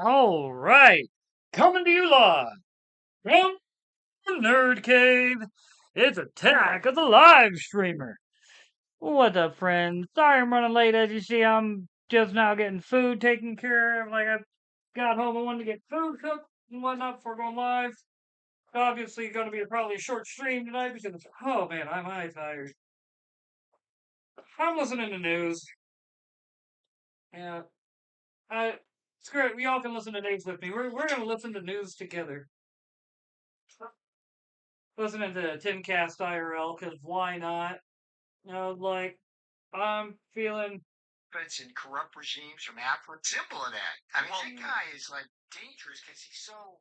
All right, coming to you live from the Nerd Cave. It's Attack of the Live Streamer. What's up, friends? Sorry I'm running late. As you see, I'm just now getting food taken care of. Like I got home, I wanted to get food cooked and whatnot before going live. Obviously, going to be probably a short stream tonight because oh man, I'm tired. I'm listening to news. Yeah, I screw it. We all can listen to news with me. We're gonna listen to news together. Listening to Timcast IRL because why not? Like I'm feeling. And corrupt regimes from Africa. Simple of that. I mean, that guy is like dangerous because he's so.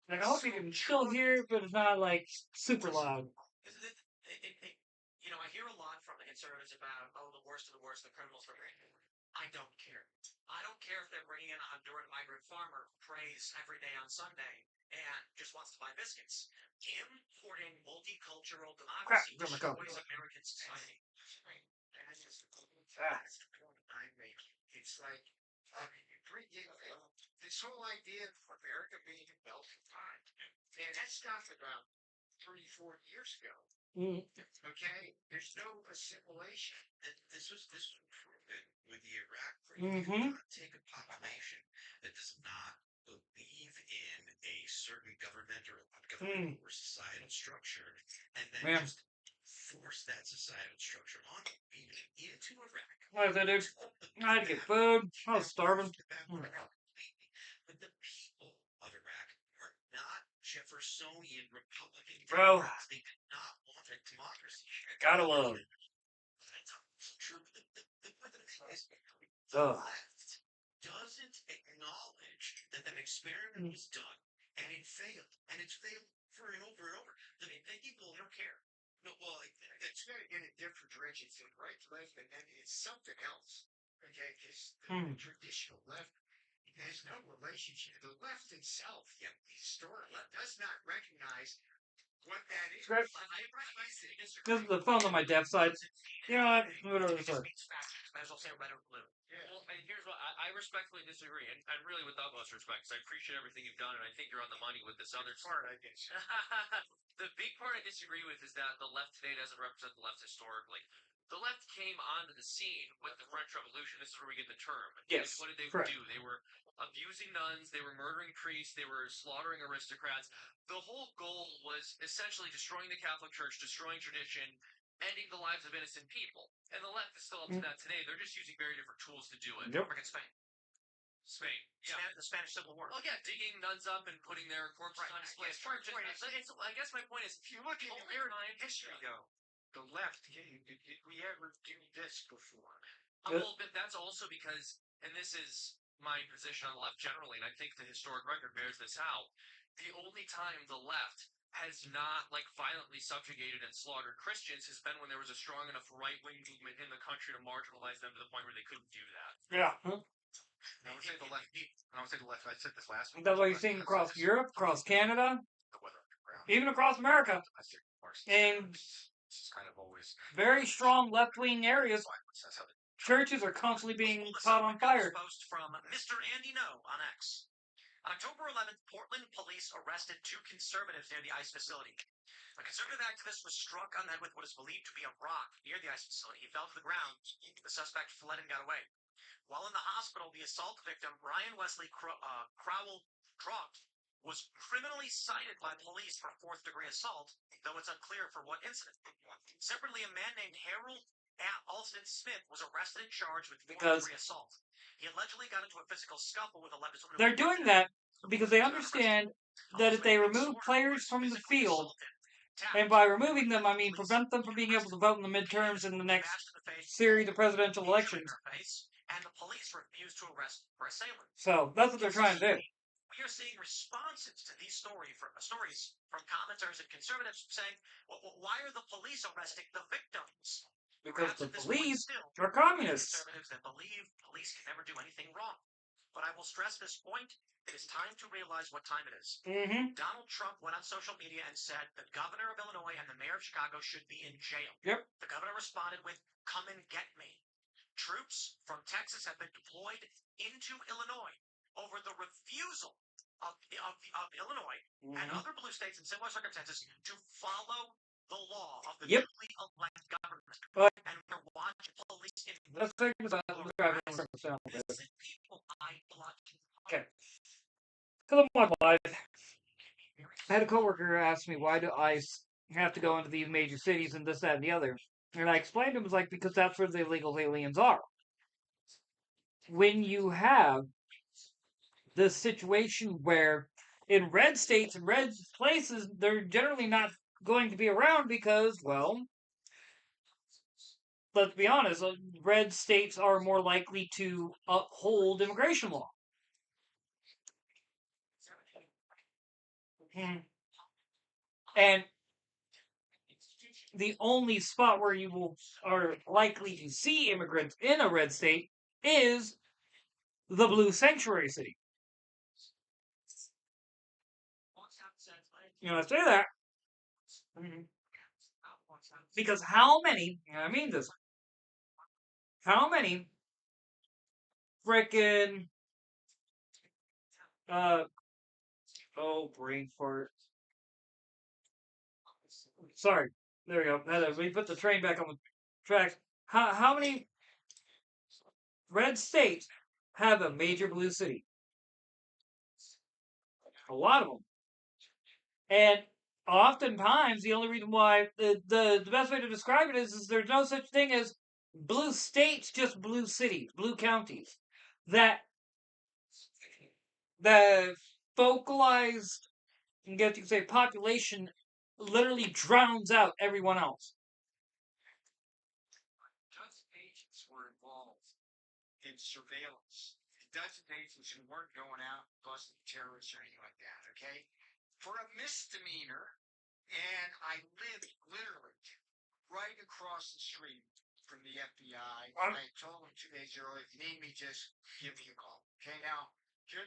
Like I hope you can still hear it, but it's not like super loud. I hear a lot from the conservatives about, the worst of the worst, the criminals for bringing. I don't care. I don't care if they're bringing in a Honduran migrant farmer who prays every day on Sunday and just wants to buy biscuits. Importing multicultural democracy destroys American society. That's the point I'm making. It's like this whole idea of America being a melting pot. Man, that started about 30, 40 years ago. Okay? There's no assimilation. This was proven with the Iraq War. You cannot take a population that does not believe in a certain governmental or societal structure and then just force that societal structure on into Iraq. What is that, dude? I had to get food. I was starving. But the people of Iraq were not Jeffersonian Republican. Bro. They did not want a democracy. Gotta love it. The left doesn't acknowledge that an experiment was done and it failed. And it's failed over and over and over. They people don't care. No, well, it's going in a different direction. It's right, left, and then it's something else. Okay, because the traditional left has no relationship. The left itself, the historic left, does not recognize what that is. This is the phone on my deaf side. You know what? Whatever. Might as well say red or blue. Yeah. Well, and here's what I respectfully disagree, and really with the utmost respect, because I appreciate everything you've done, and I think you're on the money with this other part. I guess. The big part I disagree with is that the left today doesn't represent the left historically. The left came onto the scene with the French Revolution. This is where we get the term. Yes. What did they do? They were abusing nuns. They were murdering priests. They were slaughtering aristocrats. The whole goal was essentially destroying the Catholic Church, destroying tradition, ending the lives of innocent people. And the left is still up to that today. They're just using very different tools to do it. Yep. Like in Spain. Yeah. The Spanish Civil War. Oh, yeah, digging nuns up and putting their corpses on display. I guess my point is, if you look at American history, though, the left, did we ever do this before? Well, but that's also because, and this is my position on the left generally, and I think the historic record bears this out, the only time the left has not violently subjugated and slaughtered Christians has been when there was a strong enough right-wing movement in the country to marginalize them to the point where they couldn't do that. Yeah. I would say the left. I said this last week. That's what you're seeing across Europe, across Canada, even across America. In kind of always very strong left-wing areas, churches are constantly being caught on fire. Post from Mr. Andy No on X. On October 11th, Portland police arrested 2 conservatives near the ICE facility. A conservative activist was struck on the head with what is believed to be a rock near the ICE facility. He fell to the ground. The suspect fled and got away. While in the hospital, the assault victim, Brian Wesley Crowell-Dropt, was criminally cited by police for 4th-degree assault, though it's unclear for what incident. Separately, a man named Harold Alston Smith was arrested and charged with 4th-degree assault. He allegedly got into a physical scuffle with a leftist woman. They're doing that because they understand that if they remove players from the field, and by removing them, I mean prevent them from being able to vote in the midterms in the next series of presidential elections. And the police refused to arrest her assailant. So that's what they're trying to do. We are seeing responses to these stories from commenters and conservatives saying, why are the police arresting the victims? Because the police are communists. Conservatives that believe police can never do anything wrong. But I will stress this point. It is time to realize what time it is. Donald Trump went on social media and said the governor of Illinois and the mayor of Chicago should be in jail. Yep. The governor responded with, come and get me. Troops from Texas have been deployed into Illinois over the refusal of Illinois and Mhm. other blue states in similar circumstances to follow the law of the Yep. newly elected government. But And we're watching police let's take this out. Let's drive it down a bit. innocent people ideologically. Okay. Because I'm my life. I had a coworker ask me, why do ICE have to go into these major cities and this, that, and the other? And I explained to him, like, because that's where the illegal aliens are. When you have this situation where in red states and red places, they're generally not going to be around because, well, let's be honest, red states are more likely to uphold immigration law. And the only spot where you are likely to see immigrants in a red state is the blue sanctuary city. You know, I say that because how many, and I mean this, how many frickin' brain fart. Sorry. There we go. We put the train back on the tracks. How many red states have a major blue city? A lot of them. And oftentimes, the only reason why the best way to describe it is there's no such thing as blue states, just blue cities, blue counties. That the focalized, I guess you could say, population literally drowns out everyone else. Dutch agents were involved in surveillance. Dutch agents who weren't going out busting terrorists or anything like that, okay? For a misdemeanor, and I lived literally right across the street from the FBI. I told them 2 days earlier, if you need me, just give me a call. Okay, now,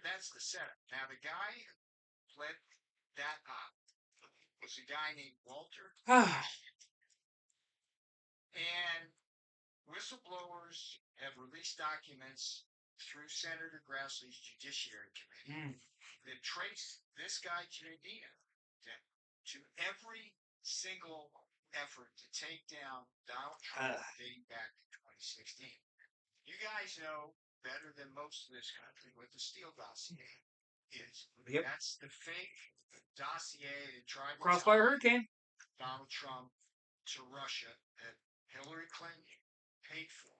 that's the setup. Now, the guy who led that up was a guy named Walter. And whistleblowers have released documents through Senator Grassley's Judiciary Committee that trace this guy, Giardina, to every single effort to take down Donald Trump dating back to 2016. You guys know better than most of this country what the Steele dossier is. Yep. That's the fake dossier that tried to Crossfire tie Hurricane. Donald Trump to Russia that Hillary Clinton paid for.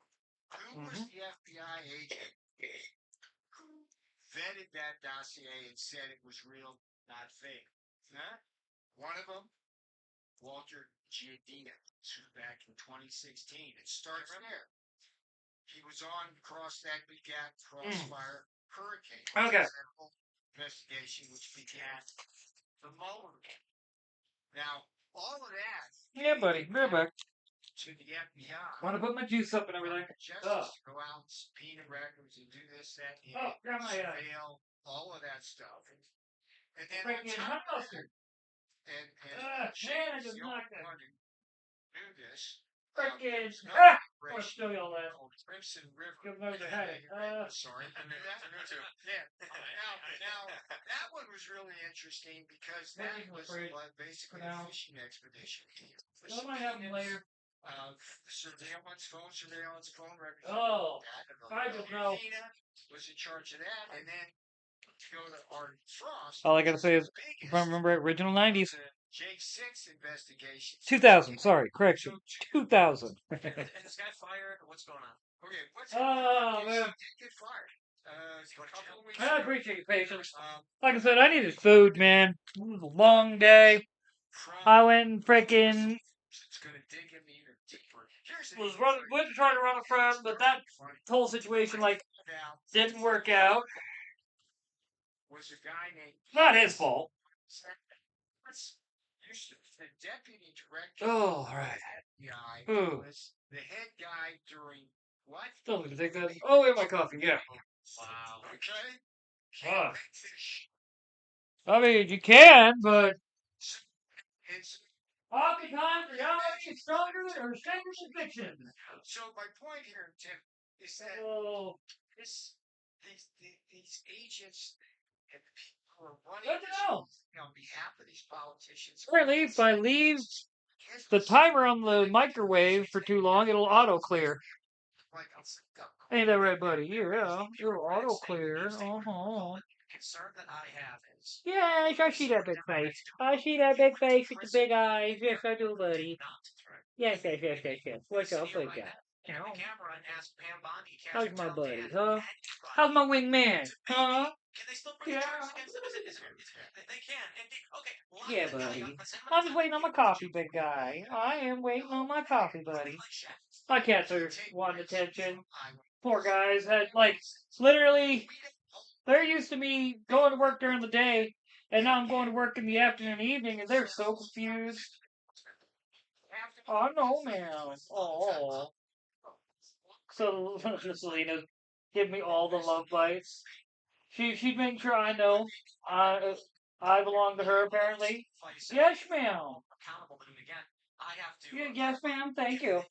Who was the FBI agent who vetted that dossier and said it was real, not fake? Huh? One of them, Walter Giardina, back in 2016. It starts there. He was on that began Crossfire Hurricane. Okay. Investigation which began the Mueller. Now, all of that. Yeah, buddy. We're back. To the FBI. Want to put my juice up and everything? Justice go out and subpoena records and do this, that, and surveil, all of that stuff. And then Freaking hot mustard. And man, I just knocked that. Do this. Freaking. I'll show you all that. Crimson River. Give them the head. Sorry. Now, that one was really interesting because that was basically a fishing expedition. I might have them later. Phone surveillance, phone records. Oh, I don't know. Was in charge of that, and then to go to Art Frost. All I gotta say is, if I remember, original 90s. J6 investigation. 2000. Sorry, correction. 2000. Is this guy fired? What's going on? Okay, what's man. He did get fired. A couple of weeks I ago. appreciate your patience. Like I said, I needed food, man. It was a long day. I went and frickin' It's going to dig him even deeper. went to try to run a friend, but that whole situation, like, didn't work out. Was a guy named. Not his fault. The deputy director. Oh, all right. FBI was the head guy during what? Still need to take that. Oh, in my coffee, yeah. Wow. Okay. I mean, you can, but It's coffee time, reality is stronger or stranger than fiction. so my point here, Tim, is that Oh, these agents and people We're running Good to this know. on behalf of these politicians. Apparently, if I leave the timer on the microwave for too long, it'll auto clear. Ain't that right, buddy? Yeah, it'll auto clear. Concern that I have is Yes, I see that big face. I see that big face with the big eyes. Yes, I do, buddy. Yes. What's up with that? Turn the camera and ask Pam Bondi, How's Catherine my Tell, buddy, Dan, huh? anybody. How's my wingman, huh? Can they still bring charges against them? They can. And okay, lock Yeah, the guy buddy. up, but send him I'm to just waiting on my coffee, big guy. I am waiting on my coffee, buddy. My cats are wanting attention. Poor guys had, like, literally, they're used to me going to work during the day, and now I'm going to work in the afternoon and evening, and they're so confused. Oh, no, man. Oh. So, Selena give me all the love bites. She'd make sure I know I belong to her, apparently. Yes, ma'am. Accountable to him again. I have to. Yes, ma'am. Thank you. In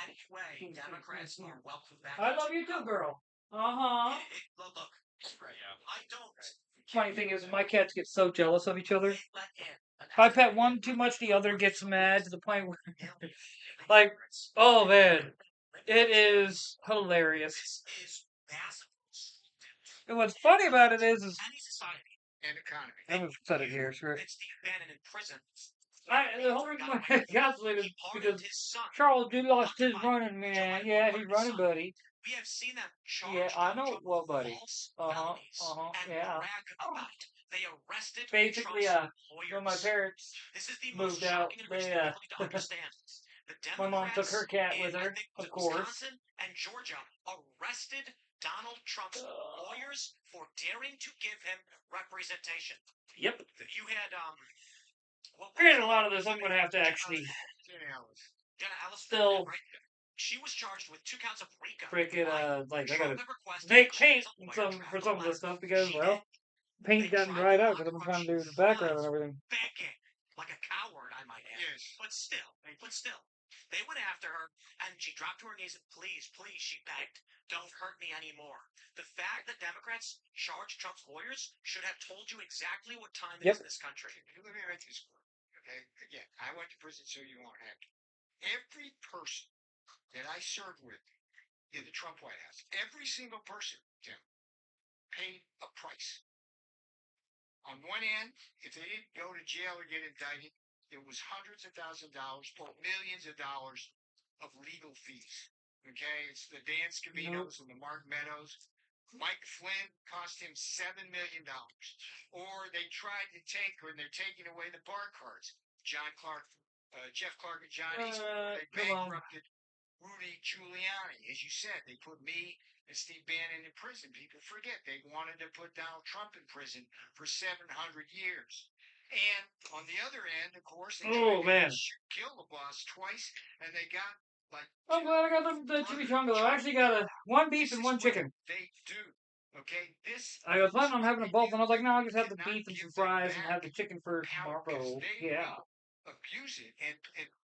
any way, Democrats are welcome back. I love you too, girl. Uh-huh. Look, I don't. Funny thing is, my cats get so jealous of each other. If I pet one too much, the other gets mad to the point where, like, oh man, it is hilarious. And what's funny about it is Any society and economy. I'm gonna set it here, sure. It's the abandoned in prison. The whole reason why I calculated is because Charles did lost his running, man. Yeah, he's running, buddy. We have seen them charged. Yeah, I know. Well, buddy. False felonies and yeah. brag about it. They arrested Basically, Trump's when my lawyers. parents This is the moved most out, shocking and they, recent ability to understand. The my mom took her cat Democrats with her, in, I think, of course. Wisconsin and Georgia arrested Donald Trump's lawyers for daring to give him representation. Yep. You had Granted, a lot of this I'm going to have to actually Jenna Ellis still right? She was charged with 2 counts of RICO. freaking, like, I gotta requested make that paint she for some of this stuff because, She well, paint They doesn't tried dry to out block because I'm her, trying to but do she the background was and everything. begging, like a coward, I might add. Yes. But still, they went after her, and she dropped to her knees and please, she begged, don't hurt me anymore. The fact that Democrats charged Trump's lawyers should have told you exactly what time it is in this country. Let me write this for you, okay? Again, I went to prison, so you won't have to. Every person that I served with in the Trump White House, every single person, Tim, paid a price. On one end, if they didn't go to jail or get indicted, it was hundreds of thousands of dollars or millions of dollars of legal fees. Okay, it's the Dan Scavinos and the Mark Meadows. Mike Flynn cost him $7 million. Or they tried to take, when they're taking away the bar cards, Jeff Clark and John East, they bankrupted Rudy Giuliani. As you said, they put me and Steve Bannon in prison. People forget they wanted to put Donald Trump in prison for 700 years. And on the other end, of course, they tried to kill the boss twice, and they got like. I'm glad I got the chimichanga. I actually got one beef and one chicken. They do. Okay, this. I was planning on having them both, and I was like, no, I'll just have the beef and some fries and have the chicken for tomorrow. Yeah. Abuse it, and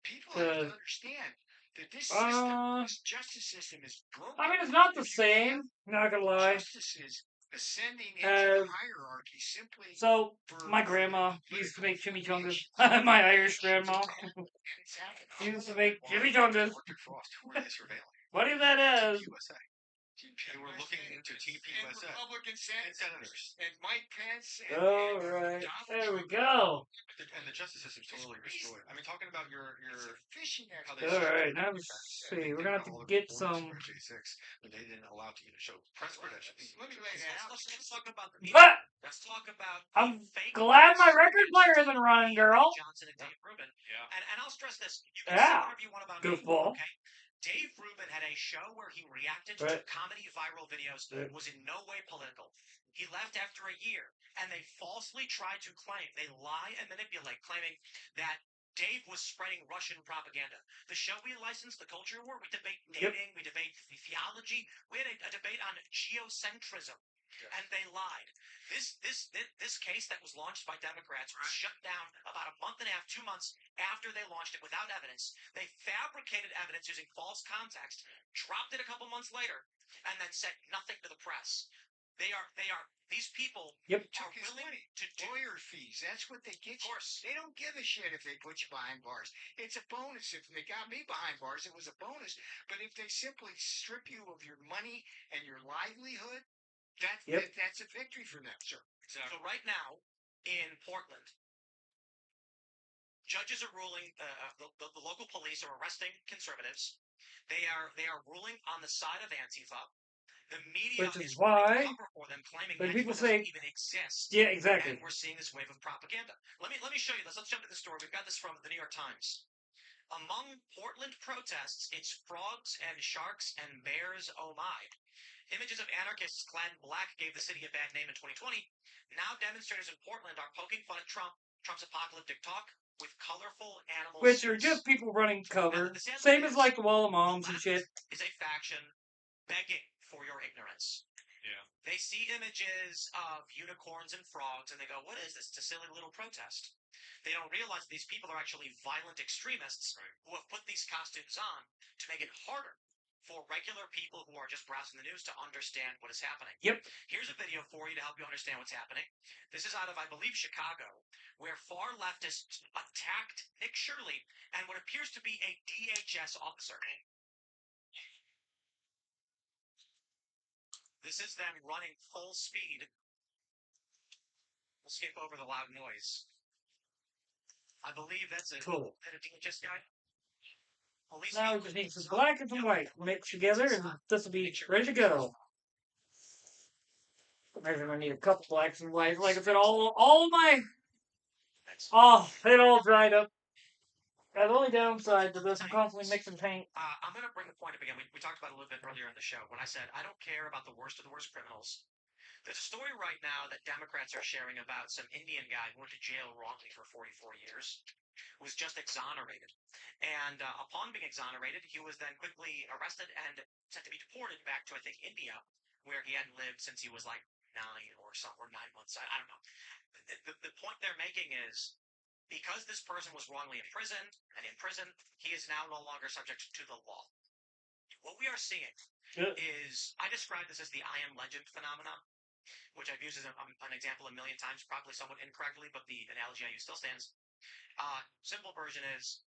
people have to understand that this system, this justice system is broken. I mean, it's not the same. Not gonna lie. Justice is ascending into the hierarchy simply. So my grandma used to make chimichangas. My Irish grandma used to make chimichangas. What if that is? And we're looking into TPUSA and Republican senators and Mike Pence. All right, there we go. And the justice system's totally restored. I mean, talking about your fishing. All right, now let's see. We're gonna have to get some. But they didn't allow you to show press credentials. Let me lay that out. Let's talk about the. But let's talk about. I'm glad my record player isn't running, girl. Johnson and Dave Rubin. Yeah. And I'll stress this. You can say whatever you want about goofball. Okay. Dave Rubin had a show where he reacted to comedy viral videos that was in no way political. He left after a year, and they falsely tried to claim, they lie and manipulate, claiming that Dave was spreading Russian propaganda. The show we licensed, The Culture War, we debate dating, we debate theology, we had a debate on geocentrism, and they lied. This case that was launched by Democrats was shut down about a month and a half, 2 months after they launched it without evidence. They fabricated evidence using false context, dropped it a couple months later, and then said nothing to the press. These people Yep. are Took his willing money. to do. Lawyer fees. That's what they get Of you. course. They don't give a shit if they put you behind bars. It's a bonus. If they got me behind bars, it was a bonus. But if they simply strip you of your money and your livelihood, that's a victory for them, sir. So right now in Portland, judges are ruling. The local police are arresting conservatives. They are ruling on the side of Antifa. The media Which is is why cover for them, claiming when Antifa people doesn't say, even exist. yeah, exactly. And we're seeing this wave of propaganda. Let me show you this. Let's jump to the story. We've got this from the New York Times. Among Portland protests, it's frogs and sharks and bears. Oh my! Images of anarchists clad in black gave the city a bad name in 2020. Now demonstrators in Portland are poking fun at Trump's apocalyptic talk with colorful animal Which are suits. just people running cover. Now, the sad Same thing as is, like the Wall of the Moms and left shit. is a faction begging for your ignorance. Yeah. They see images of unicorns and frogs and they go, what is this? It's a silly little protest. They don't realize that these people are actually violent extremists who have put these costumes on to make it harder for regular people who are just browsing the news to understand what is happening. Yep. Here's a video for you to help you understand what's happening. This is out of, I believe, Chicago, where far leftists attacked Nick Shirley and what appears to be a DHS officer. This is them running full speed. We'll skip over the loud noise. I believe that's a DHS guy. Police Now we vehicles just need some stop. black and some white mixed together, and this will be ready to go. Maybe I need a couple blacks and whites. Like I said, all my it all dried up. The only downside to this, I'm constantly mixing paint. I'm going to bring the point up again. We talked about it a little bit earlier in the show when I said I don't care about the worst of the worst criminals. There's a story right now that Democrats are sharing about some Indian guy who went to jail wrongly for 44 years, was just exonerated. And upon being exonerated, he was then quickly arrested and sent to be deported back to, I think, India, where he hadn't lived since he was like 9 or 9 months. I don't know. The point they're making is because this person was wrongly imprisoned, and in prison, he is now no longer subject to the law. What we are seeing is, I describe this as the I Am Legend phenomenon, which I've used as an example a million times, probably somewhat incorrectly, but the analogy I use still stands. Simple version is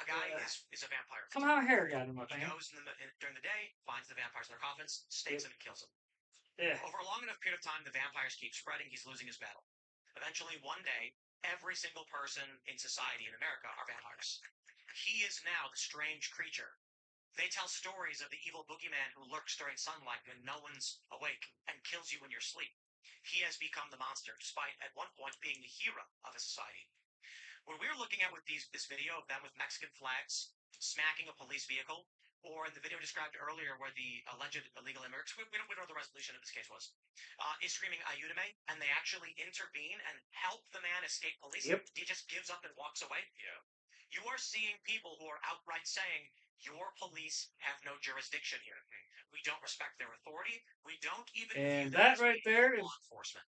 a guy is a vampire. Somehow hair got in my He pants. goes during the day, finds the vampires in their coffins, stakes them, and kills them. Yeah. Over a long enough period of time, the vampires keep spreading. He's losing his battle. Eventually, one day, every single person in society in America are vampires. He is now the strange creature. They tell stories of the evil boogeyman who lurks during sunlight when no one's awake and kills you in your sleep. He has become the monster, despite at one point being the hero of a society. What we're looking at with this video of them with Mexican flags smacking a police vehicle, or in the video described earlier where the alleged illegal immigrants, we don't know what the resolution of this case was, is screaming ayúdame, and they actually intervene and help the man escape police. Yep. He just gives up and walks away. Yeah. You are seeing people who are outright saying, your police have no jurisdiction here. We don't respect their authority. We don't even And view them that as right being there is law enforcement.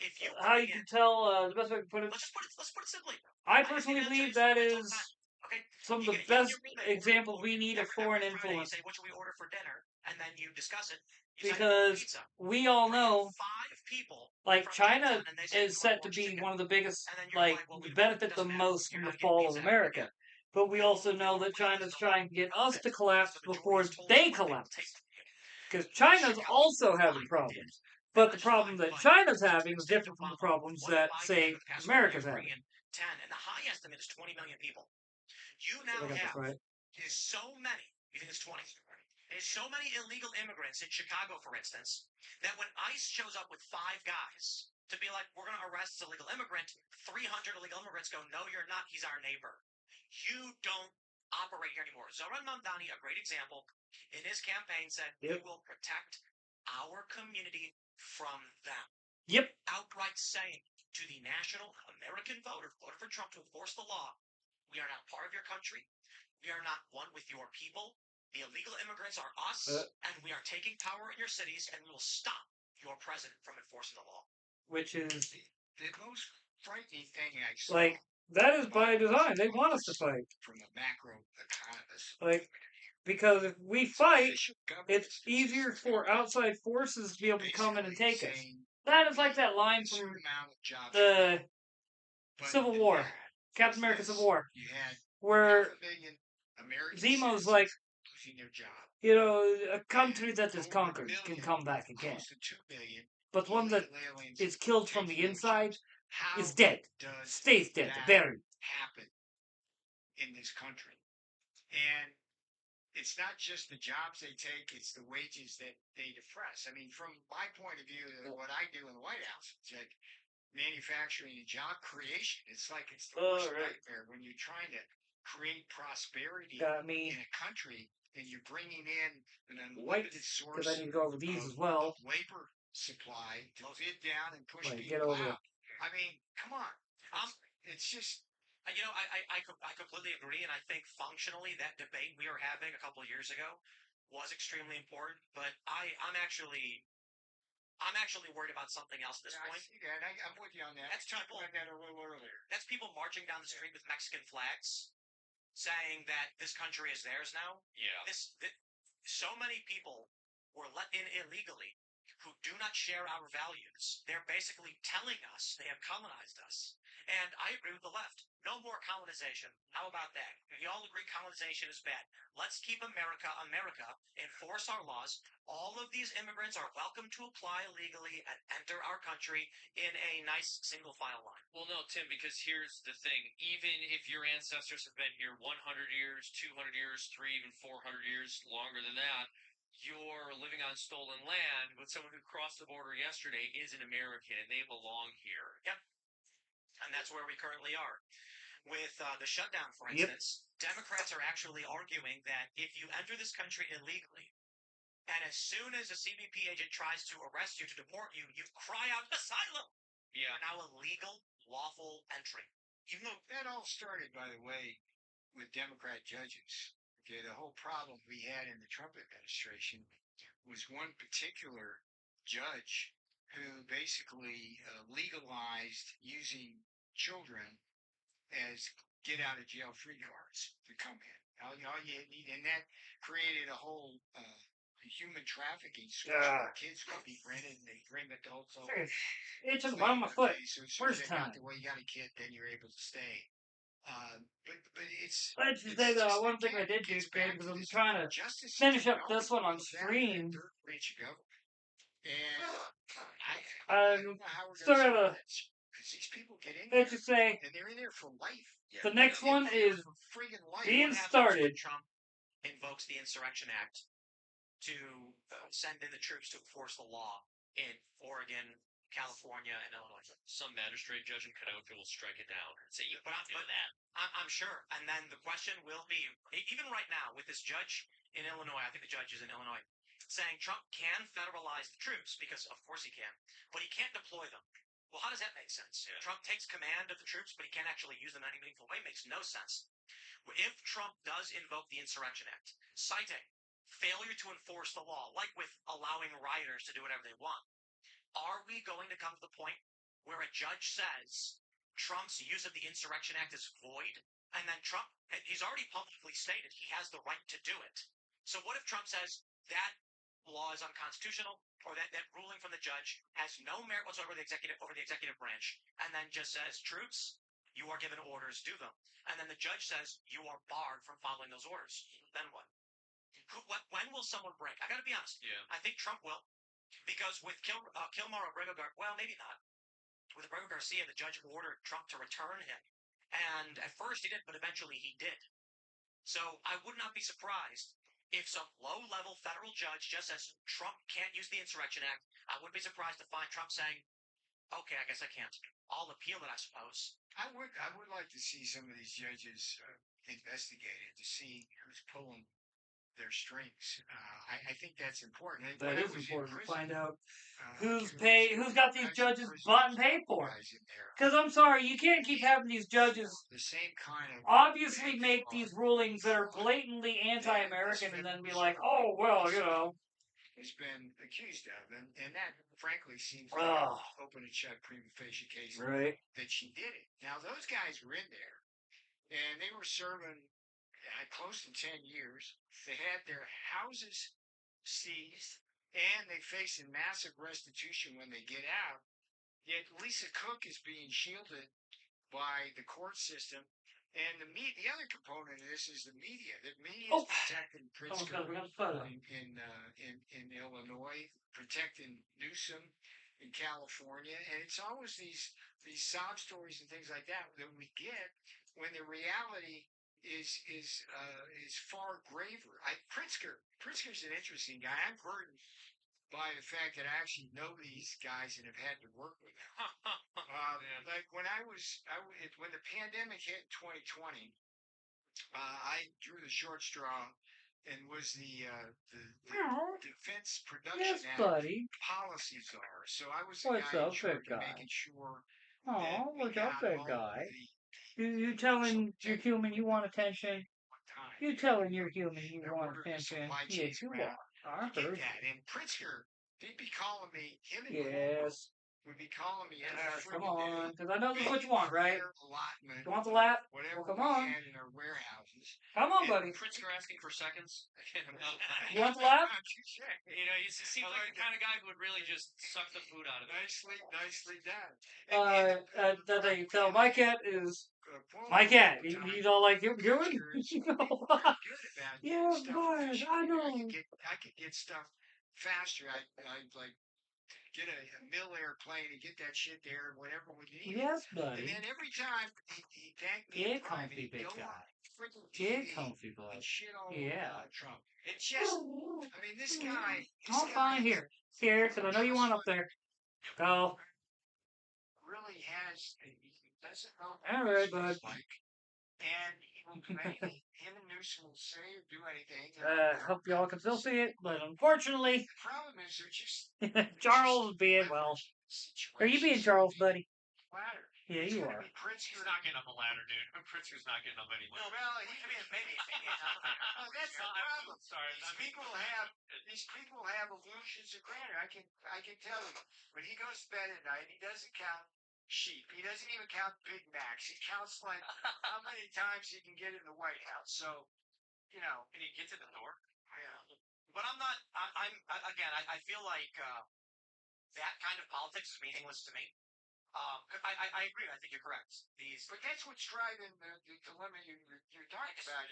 If you how bring you in, can tell, the best way to put it. let's put it simply. I I can personally see believe that that all the is time. Okay. some of You the get best your roommate, examples we need of foreign every Friday influence. You say, what should we order for dinner? And then you discuss it. You decide to order Because pizza. we all Bring in know, 5 people like, from China Canton, and they say, is "We want set to orange be chicken." one of the biggest, And then you're like, like, well, we benefit the doesn't matter. most You're from the not getting fall of pizza. America. But we also know that China's trying to get us to collapse before they collapse. Because China's also having problems. But the problem that China's having is different from the problems that, say, America's having. 10, and the high estimate is 20 million people. You now I got this have right. is so many. You think it's 20? There's so many illegal immigrants in Chicago, for instance, that when ICE shows up with 5 guys to be like, we're going to arrest this illegal immigrant, 300 illegal immigrants go, no, you're not. He's our neighbor. You don't operate here anymore. Zoran Mamdani, a great example, in his campaign said, we will protect our community from them. Yep. Outright saying to the national American voter who voted for Trump to enforce the law, we are not part of your country. We are not one with your people. The illegal immigrants are us, and we are taking power in your cities, and we will stop your president from enforcing the law. Which is the most frightening thing I saw. like, that is by design. They want us to fight. From the macro economist. Like, Because if we It's fight, official government it's easier statistics for out outside forces to be able to come in and basically take us. saying That is like that a line from certain amount of jobs the but Civil the War, net Captain was America this. Civil War, You had where 500,000 American Zemo's citizens like, losing their job. you know, a country And that is over a conquered can million, come back again. close to 2 million But one that illegal aliens is killed from taking the their inside jobs. How is dead, does stays dead, that buried. happen in this country? And it's not just the jobs they take, it's the wages that they depress. I mean, from my point of view, what I do in the White House, it's like manufacturing and job creation. It's like it's the worst nightmare when you're trying to create prosperity Got me in a country and you're bringing in an white, unlimited because source I need to go over these as of well. labor supply to bid down and push Like, people get over out. I mean, come on. It's just You know, I completely agree, and I think functionally that debate we were having a couple of years ago was extremely important. But I'm actually worried about something else at this I point. see that. I'm with you on that. That's I talked people. about that a little earlier. That's people marching down the street with Mexican flags, saying that this country is theirs now. Yeah. So many people were let in illegally who do not share our values. They're basically telling us they have colonized us. And I agree with the left. No more colonization. How about that? We all agree colonization is bad. Let's keep America, enforce our laws. All of these immigrants are welcome to apply legally and enter our country in a nice single file line. Well, no, Tim, because here's the thing. Even if your ancestors have been here 100 years, 200 years, 3, even 400 years, longer than that, you're living on stolen land, but someone who crossed the border yesterday is an American, and they belong here. Yep. And that's where we currently are. With the shutdown, for instance, Democrats are actually arguing that if you enter this country illegally, and as soon as a CBP agent tries to arrest you to deport you, you cry out asylum. Yeah. You're now a legal, lawful entry. You know, that all started, by the way, with Democrat judges. Okay, the whole problem we had in the Trump administration was one particular judge who basically legalized using children as get out of jail free cards to come in. All you need, and that created a whole human trafficking source where kids would be rented and they bring adults over. It took the bottom of my foot. Okay, so as soon as First they got time. the way you got a kid, then you're able to stay. But it's. Let's just it's say that just, one thing I again, did do, gets Craig, back because to I'm this trying to justice finish system. up this one on That stream. third branch of government. And I don't know how we're Still going to gotta, solve this. Because these people get in there, let's just say, and they're in there for life. the next They're one in there is for friggin' life. being What happens started. when Trump invokes the Insurrection Act to send in the troops to enforce the law in Oregon, California, and Illinois. Some magistrate judge in Kenosha will strike it down and say, you But can't do that. I'm sure. And then the question will be, even right now with this judge in Illinois, I think the judge is in Illinois, saying Trump can federalize the troops, because of course he can, but he can't deploy them. Well, how does that make sense? Yeah. Trump takes command of the troops, but he can't actually use them in any meaningful way. Makes no sense. If Trump does invoke the Insurrection Act, citing failure to enforce the law, like with allowing rioters to do whatever they want, are we going to come to the point where a judge says Trump's use of the Insurrection Act is void? And then Trump, he's already publicly stated he has the right to do it. So what if Trump says that law is unconstitutional, or that ruling from the judge has no merit whatsoever over the executive branch, and then just says, troops, you are given orders, do them. And then the judge says you are barred from following those orders. Then what? When will someone break? I got to be honest. Yeah. I think Trump will, because with Kilmar Abrego, well, maybe not. With Abrego Garcia, the judge ordered Trump to return him, and at first he didn't, but eventually he did. So I would not be surprised if some low-level federal judge just says Trump can't use the Insurrection Act. I wouldn't be surprised to find Trump saying, okay, I guess I can't. I'll appeal it, I suppose. I would like to see some of these judges investigated to see who's pulling their strings. I think that's important. That When I is was in important to prison, find out who's who's got these judges bought and paid for. Because I'm sorry, you can't keep having these judges the same kind of obviously make these rulings that are blatantly anti-American and then be like, oh, well, you know. has been accused of, and that frankly seems like Ugh. an open and shut prima facie case Right. that she did it. Now those guys were in there, and they were serving close to 10 years. They had their houses seized, and they face a massive restitution when they get out. Yet Lisa Cook is being shielded by the court system. And the other component of this is the media. The media is protecting Pritzker in Illinois, protecting Newsom in California, and it's always these sob stories and things like that that we get when the reality is far graver. Pritzker's an interesting guy. I'm burdened by the fact that I actually know these guys and have had to work with them. Like when when the pandemic hit in 2020, I drew the short straw and was the Defense Production Act policy czar. So I was the guy in charge of making sure that we got all You telling you're human you want attention. time. You telling you're human you There want were the attention. supply Yes, chains you around. are. I Get heard. that. And Pritzker, he'd be calling me, him and Yes. would be calling me every Come freaking day. on, because I know this is what you want, right? Their allotment, You want the lap? whatever Well, come we on. had in our warehouses. Come on, And buddy. Pritzker asking for seconds. You want the lap? You know, he seems like the kind of guy who would really just suck the food out of it. Nicely done. That they tell my cat is my cat. He's all like, you're doing? Yeah, boy, I know. I could get stuff faster. I like get a mill airplane and get that shit there, whatever we need. Yes, And buddy. then every time he thanked me Get in private, comfy, he'd big go guy. on freaking Get TV comfy, bud. and shit all Yeah. over Trump. It's just, I mean, this guy. Oh, fine, here. Here, because I know you want up there. Go. Really has. He doesn't know. All right, bud. And he will do anything. Him and Newsom will say or do anything. Hope y'all can still see it, but unfortunately, The problem is they're just Charles being, well, are you being Charles, buddy? ladder. Yeah, It's you gonna are. be Pritzker. He's not getting up a ladder, dude. Pritzker's not getting up anywhere. Well, he could be maybe. Oh, that's the problem. Sorry, These people have illusions of grandeur. I can tell you. When he goes to bed at night, he doesn't count sheep. He doesn't even count Big Macs. He counts like how many times he can get in the White House. So, you know, and he gets in the door. yeah. But I feel like that kind of politics is meaningless to me. I agree. I think you're correct. But that's what's driving the dilemma you're talking about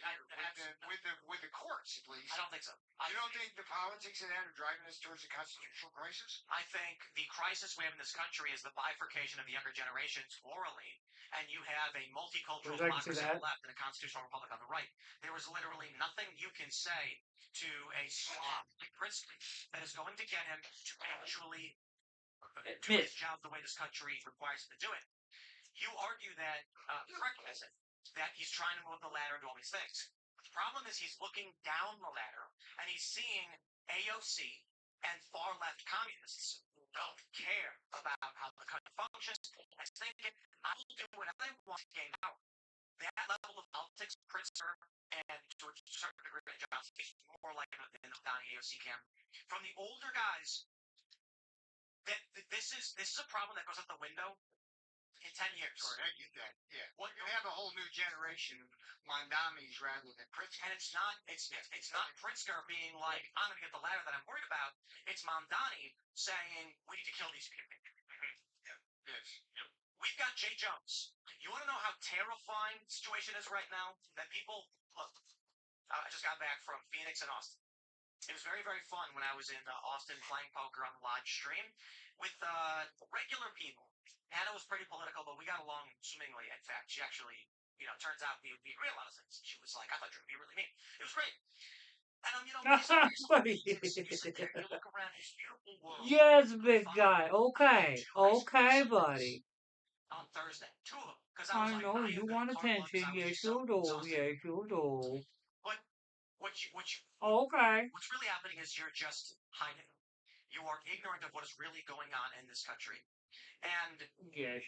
with the courts, at least. I don't think so. You don't think the politics of that are driving us towards a constitutional crisis? I think the crisis we have in this country is the bifurcation of the younger generations morally, and you have a multicultural democracy on the left and a constitutional republic on the right. There is literally nothing you can say to a slob like Pritzker that is going to get him to actually do his job the way this country requires him to do it. You argue that, correctly, I said, that he's trying to move the ladder and do all these things. The problem is he's looking down the ladder and he's seeing AOC and far left communists who don't care about how the country functions and thinking, I will do whatever I want to gain power. That level of politics, Pritzker and to a certain degree, Johnson is more like in the down AOC camp. From the older guys, this is a problem that goes out the window in 10 years. Sure, I get that. Yeah. Well, you have a whole new generation of Mondamis rather than Pritzker. And it's not Pritzker being like, I'm going to get the ladder that I'm worried about. It's Mamdani saying, we need to kill these people. Yes. Yep. We've got Jay Jones. You want to know how terrifying the situation is right now? That people, look, I just got back from Phoenix and Austin. It was very, very fun when I was in Austin playing poker on the live stream with regular people. Hannah was pretty political, but we got along swimmingly. In fact, she actually, turns out we agree a lot of things. She was like, I thought you were really mean. It was great. And, you look around this beautiful world. Yes, big guy. Okay, buddy. On Thursday, two of them. I know you want attention. Yes, you do. Yes, you do. But Okay. What's really happening is you're just hiding. You are ignorant of what is really going on in this country. And yes.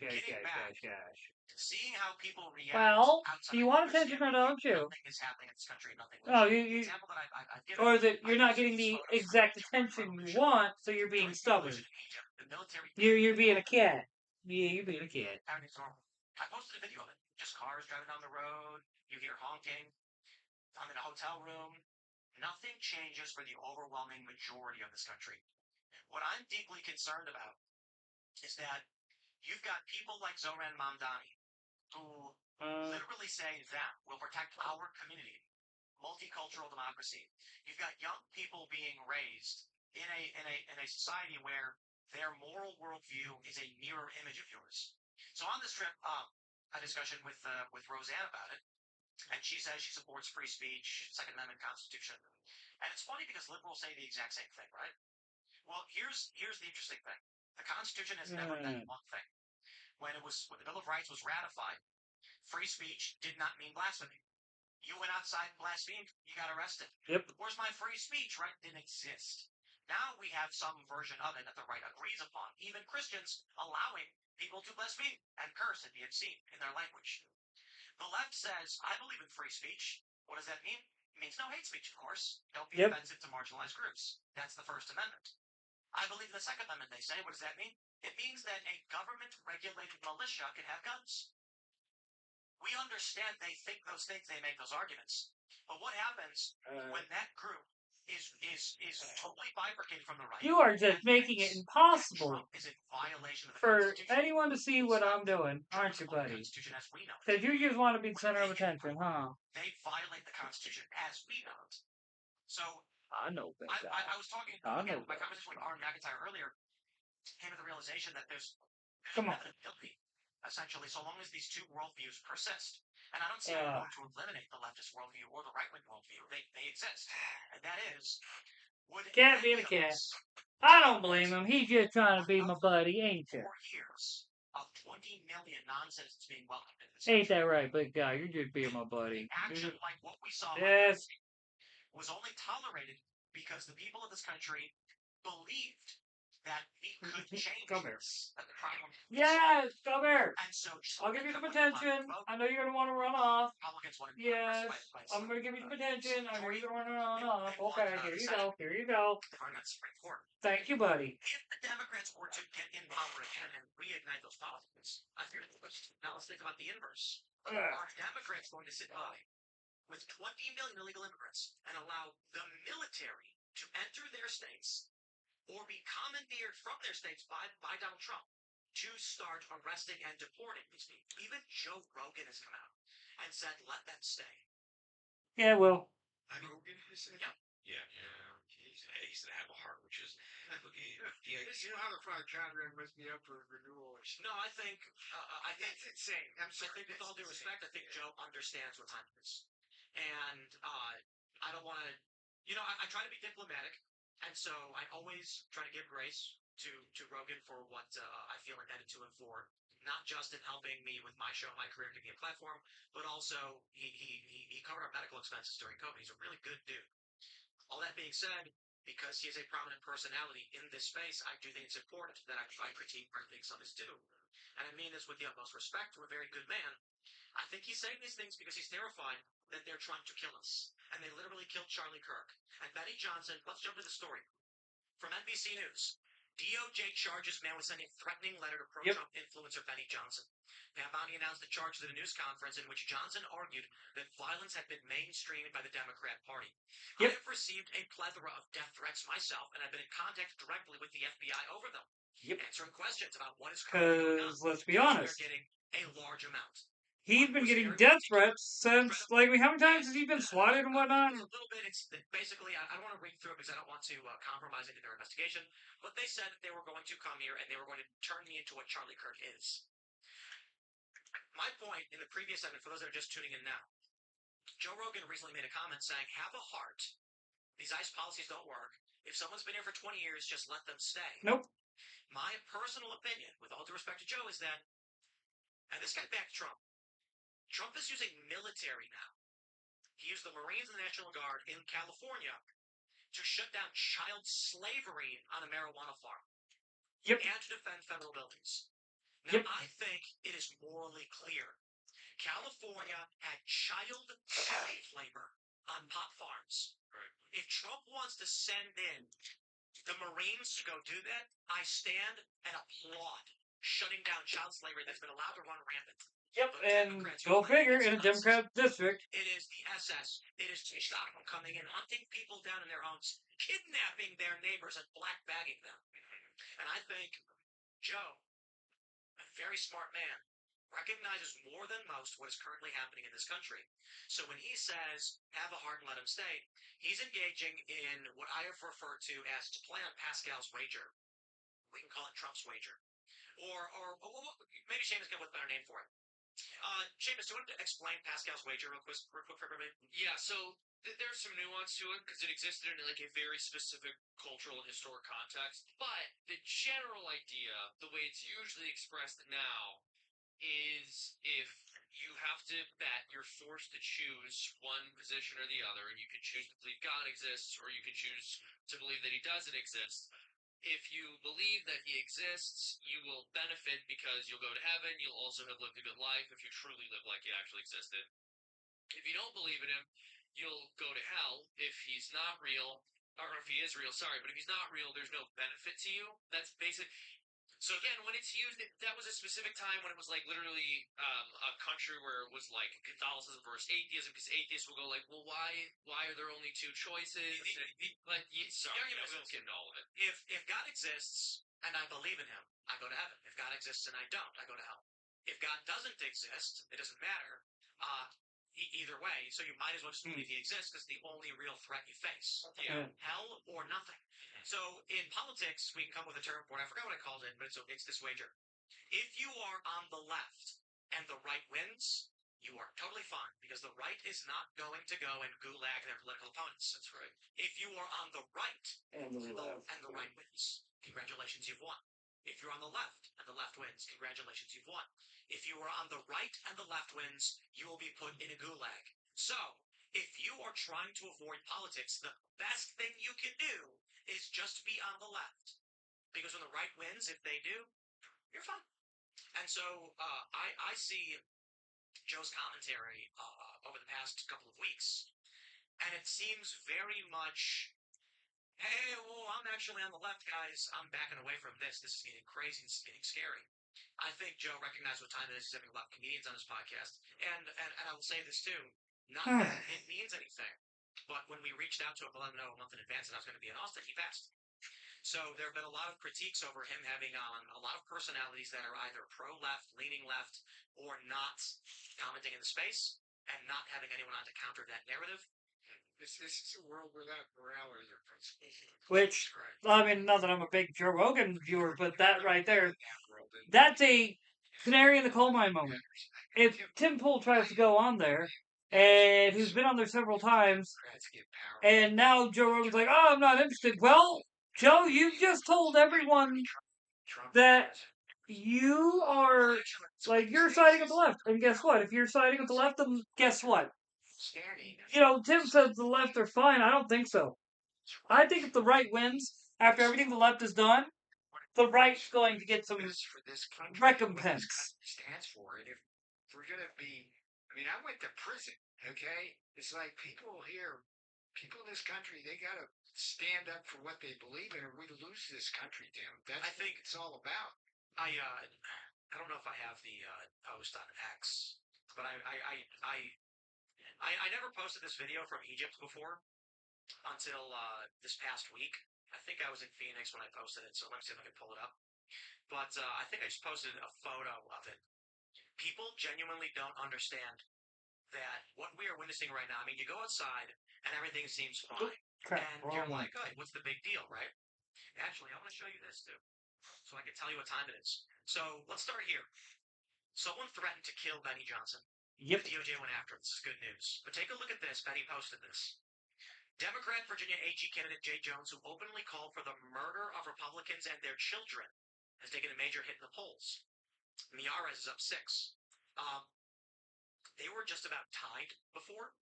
Seeing how people react. Well, do you want attention or don't you? Nothing is happening in this country. Nothing. Oh, The example that I've given. Or that you're not getting the exact attention you want, so you're being stubborn. The military. You're being a kid. Yeah, you're being a kid. It's normal. I posted a video of it. Just cars driving down the road. You hear honking. I'm in a hotel room. Nothing changes for the overwhelming majority of this country. What I'm deeply concerned about is that you've got people like Zoran Mamdani who literally say that will protect our community, multicultural democracy. You've got young people being raised in a society where their moral worldview is a mirror image of yours. So on this trip, a discussion with Roseanne about it, and she says she supports free speech, Second Amendment, Constitution. And it's funny because liberals say the exact same thing, right? Well, here's the interesting thing: the Constitution has never meant one thing. When the Bill of Rights was ratified, free speech did not mean blasphemy. You went outside and blasphemed, you got arrested. Yep. Where's my free speech? Right? Didn't exist. Now we have some version of it that the right agrees upon. Even Christians allowing people to blaspheme and curse and be obscene in their language. The left says, I believe in free speech. What does that mean? It means no hate speech, of course. Don't be offensive to marginalized groups. That's the First Amendment. I believe in the Second Amendment, they say. What does that mean? It means that a government-regulated militia can have guns. We understand they think those things, they make those arguments. But what happens when that group is totally bifurcated from the right? You are just making it impossible Trump is in violation of the for Constitution. anyone to see what I'm doing, aren't you, buddy? Constitution as we know it. Because you just want to be the center of attention, huh? They violate the Constitution as we know it. So I know that. I was talking I again, know my that. conversation with Arn McIntyre earlier came to the realization that there's Come on. inevitability, essentially, so long as these two worldviews persist. And I don't see how to eliminate the leftist worldview or the right-wing worldview. They exist. And that is, would Cat being a cat. I don't blame him. He's just trying to be my buddy, ain't you? 4 years of 20 million non-citizens being welcomed into this Ain't country, that right, big guy? You're just being my buddy. action like what we saw Yes. was only tolerated because the people of this country believed that we could change Come here. this. That the problem Yes, come here. And so I'll give you some attention. I know you're gonna want to run off. Republicans wanted Yes, I'm gonna give you some attention. I know you're gonna run off. Okay, here you go. Here you go. Supreme Court. Thank you, buddy. If the Democrats were to get in power again and reignite those politics, I fear the question. Now let's think about the inverse. Are Democrats going to sit by with 20 million illegal immigrants and allow the military to enter their states or be commandeered from their states by Donald Trump to start arresting and deporting these people? Even Joe Rogan has come out and said, let them stay. Yeah, well. Rogan has said? Yeah. He's gonna have a heart, which is you know how the Fried Conrad messed me up for renewal. No, I think It's insane. I'm sorry. I think with all due respect, I think Joe understands what time it is. And I don't want to, I try to be diplomatic, and so I always try to give grace to Rogan for what I feel indebted to him for, not just in helping me with my show, my career, giving me a platform, but also he covered our medical expenses during COVID. He's a really good dude. All that being said, because he is a prominent personality in this space, I do think it's important that I critique where things some is due. And I mean this with the utmost respect to a very good man. I think he's saying these things because he's terrified that they're trying to kill us. And they literally killed Charlie Kirk. And Benny Johnson, let's jump to the story. From NBC News, DOJ charges man with sending threatening letter to pro-Trump influencer Benny Johnson. Pavani announced the charges at a news conference in which Johnson argued that violence had been mainstreamed by the Democrat Party. I have received a plethora of death threats myself, and I've been in contact directly with the FBI over them. Answering questions about what is currently going on. Because, let's be honest, They're getting a large amount. he's been getting death threats since, like, how many times has he been swatted and whatnot? A little bit. It's basically, I don't want to read through it because I don't want to compromise any of their investigation, but they said that they were going to come here and they were going to turn me into what Charlie Kirk is. My point in the previous segment, for those that are just tuning in now, Joe Rogan recently made a comment saying, have a heart. These ICE policies don't work. If someone's been here for 20 years, just let them stay. Nope. My personal opinion, with all due respect to Joe, is that, and this gets back to Trump, Trump is using military now. He used the Marines and the National Guard in California to shut down child slavery on a marijuana farm. And to defend federal buildings. Now, I think it is morally clear. California had child slave labor on pot farms. Right. If Trump wants to send in the Marines to go do that, I stand and applaud. shutting down child slavery that's been allowed to run rampant. Yep, But and Democrats go who figure, it's in a nuts. Democrat district. It is the SS. It is Gestapo coming in, hunting people down in their homes, kidnapping their neighbors and black bagging them. And I think Joe, a very smart man, recognizes more than most what is currently happening in this country. So when he says, have a heart and let him stay, he's engaging in what I have referred to as to play on Pascal's wager. We can call it Trump's wager. Or maybe Seamus can have a better name for it. Seamus, do you want to explain Pascal's wager real quick for everybody? Yeah, so there's some nuance to it because it existed in like a very specific cultural and historic context. But the general idea, the way it's usually expressed now, is if you have to bet, you're forced to choose one position or the other, and you can choose to believe God exists, or you can choose to believe that he doesn't exist. If you believe that he exists, you will benefit because you'll go to heaven. You'll also have lived a good life if you truly live like he actually existed. If you don't believe in him, you'll go to hell if he's not real, or if he is real, sorry, but if he's not real, there's no benefit to you. That's basic. So again, when it's used, that was a specific time when it was like literally a country where it was like Catholicism versus atheism, because atheists will go like, well, why are there only two choices? But sorry, we don't get into all of it. If God exists and I believe in him, I go to heaven. If God exists and I don't, I go to hell. If God doesn't exist, it doesn't matter. Either way, so you might as well just believe he exists because the only real threat you face. Yeah. Hell or nothing. So in politics, we can come with a term for it. I forgot what I called it, but it's this wager. If you are on the left and the right wins, you are totally fine because the right is not going to go and gulag their political opponents. That's right. If you are on the right and the right wins, congratulations, you've won. If you're on the left and the left wins, congratulations, you've won. If you are on the right and the left wins, you will be put in a gulag. So, if you are trying to avoid politics, the best thing you can do is just be on the left. Because when the right wins, if they do, you're fine. And so, I see Joe's commentary over the past couple of weeks, and it seems very much, hey, well, I'm actually on the left, guys. I'm backing away from this. This is getting crazy. This is getting scary. I think Joe recognized what time it is. He's having a lot of comedians on his podcast. And I will say this, too. Not that it means anything. But when we reached out to him, let him know a month in advance that I was going to be in Austin, he passed. So there have been a lot of critiques over him having on a lot of personalities that are either pro-left, leaning left, or not commenting in the space, and not having anyone on to counter that narrative. This is a world without morality or principles. Which, I mean, not that I'm a big Joe Rogan viewer, but that right there, that's a canary in the coal mine moment. If Tim Pool tries to go on there, and who's been on there several times, and now Joe Rogan's like, oh, I'm not interested. Well, Joe, you just told everyone that you are, like, you're siding with the left. And guess what? If you're siding with the left, then guess what? You know, Tim says the left are fine. I don't think so. I think if the right wins, after everything the left has done, the right's going to get some for this country, recompense. What this country stands for. And if we're going to be, I mean, I went to prison, okay? It's like people here, people in this country, they got to stand up for what they believe in or we lose this country, damn. That's I think what it's all about. I don't know if I have the post on X, but I never posted this video from Egypt before until this past week. I think I was in Phoenix when I posted it, so let me see if I can pull it up. But I think I just posted a photo of it. People genuinely don't understand that what we are witnessing right now, I mean, you go outside and everything seems fine. Crap, And wrong you're one. like, oh, what's the big deal, right? Actually, I want to show you this, too, so I can tell you what time it is. So let's start here. Someone threatened to kill Benny Johnson. Yep. The DOJ went after him. This is good news. But take a look at this. Benny posted this. Democrat Virginia AG candidate Jay Jones, who openly called for the murder of Republicans and their children, has taken a major hit in the polls. Miyares is up 6. They were just about tied before,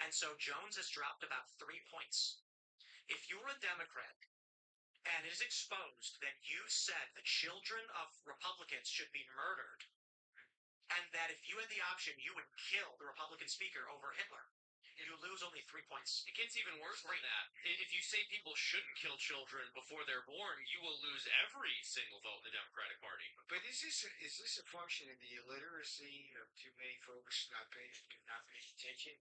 and so Jones has dropped about 3 points. If you're a Democrat and it is exposed that you said the children of Republicans should be murdered, and that if you had the option, you would kill the Republican speaker over Hitler, you lose only 3 points. It gets even worse than that. If you say people shouldn't kill children before they're born, you will lose every single vote in the Democratic Party. But is this a function of the illiteracy of too many folks not paying attention?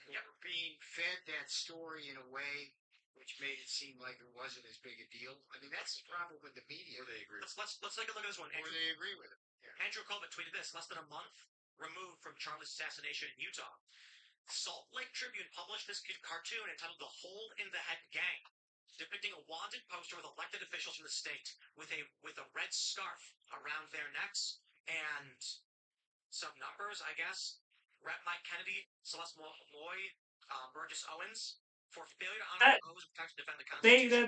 Yep. Or being fed that story in a way which made it seem like it wasn't as big a deal? I mean, that's the problem with the media. Or they agree. Let's take a look at this one. Or they agree with it. Yeah. Andrew Colbert tweeted this less than a month removed from Charlie's assassination in Utah. Salt Lake Tribune published this cartoon entitled The Hole in the Head Gang, depicting a wanted poster with elected officials from the state with a red scarf around their necks and some numbers, I guess. Rep Mike Kennedy, Celeste Moy, Burgess Owens, for failure to honor those who protect and defend the Constitution.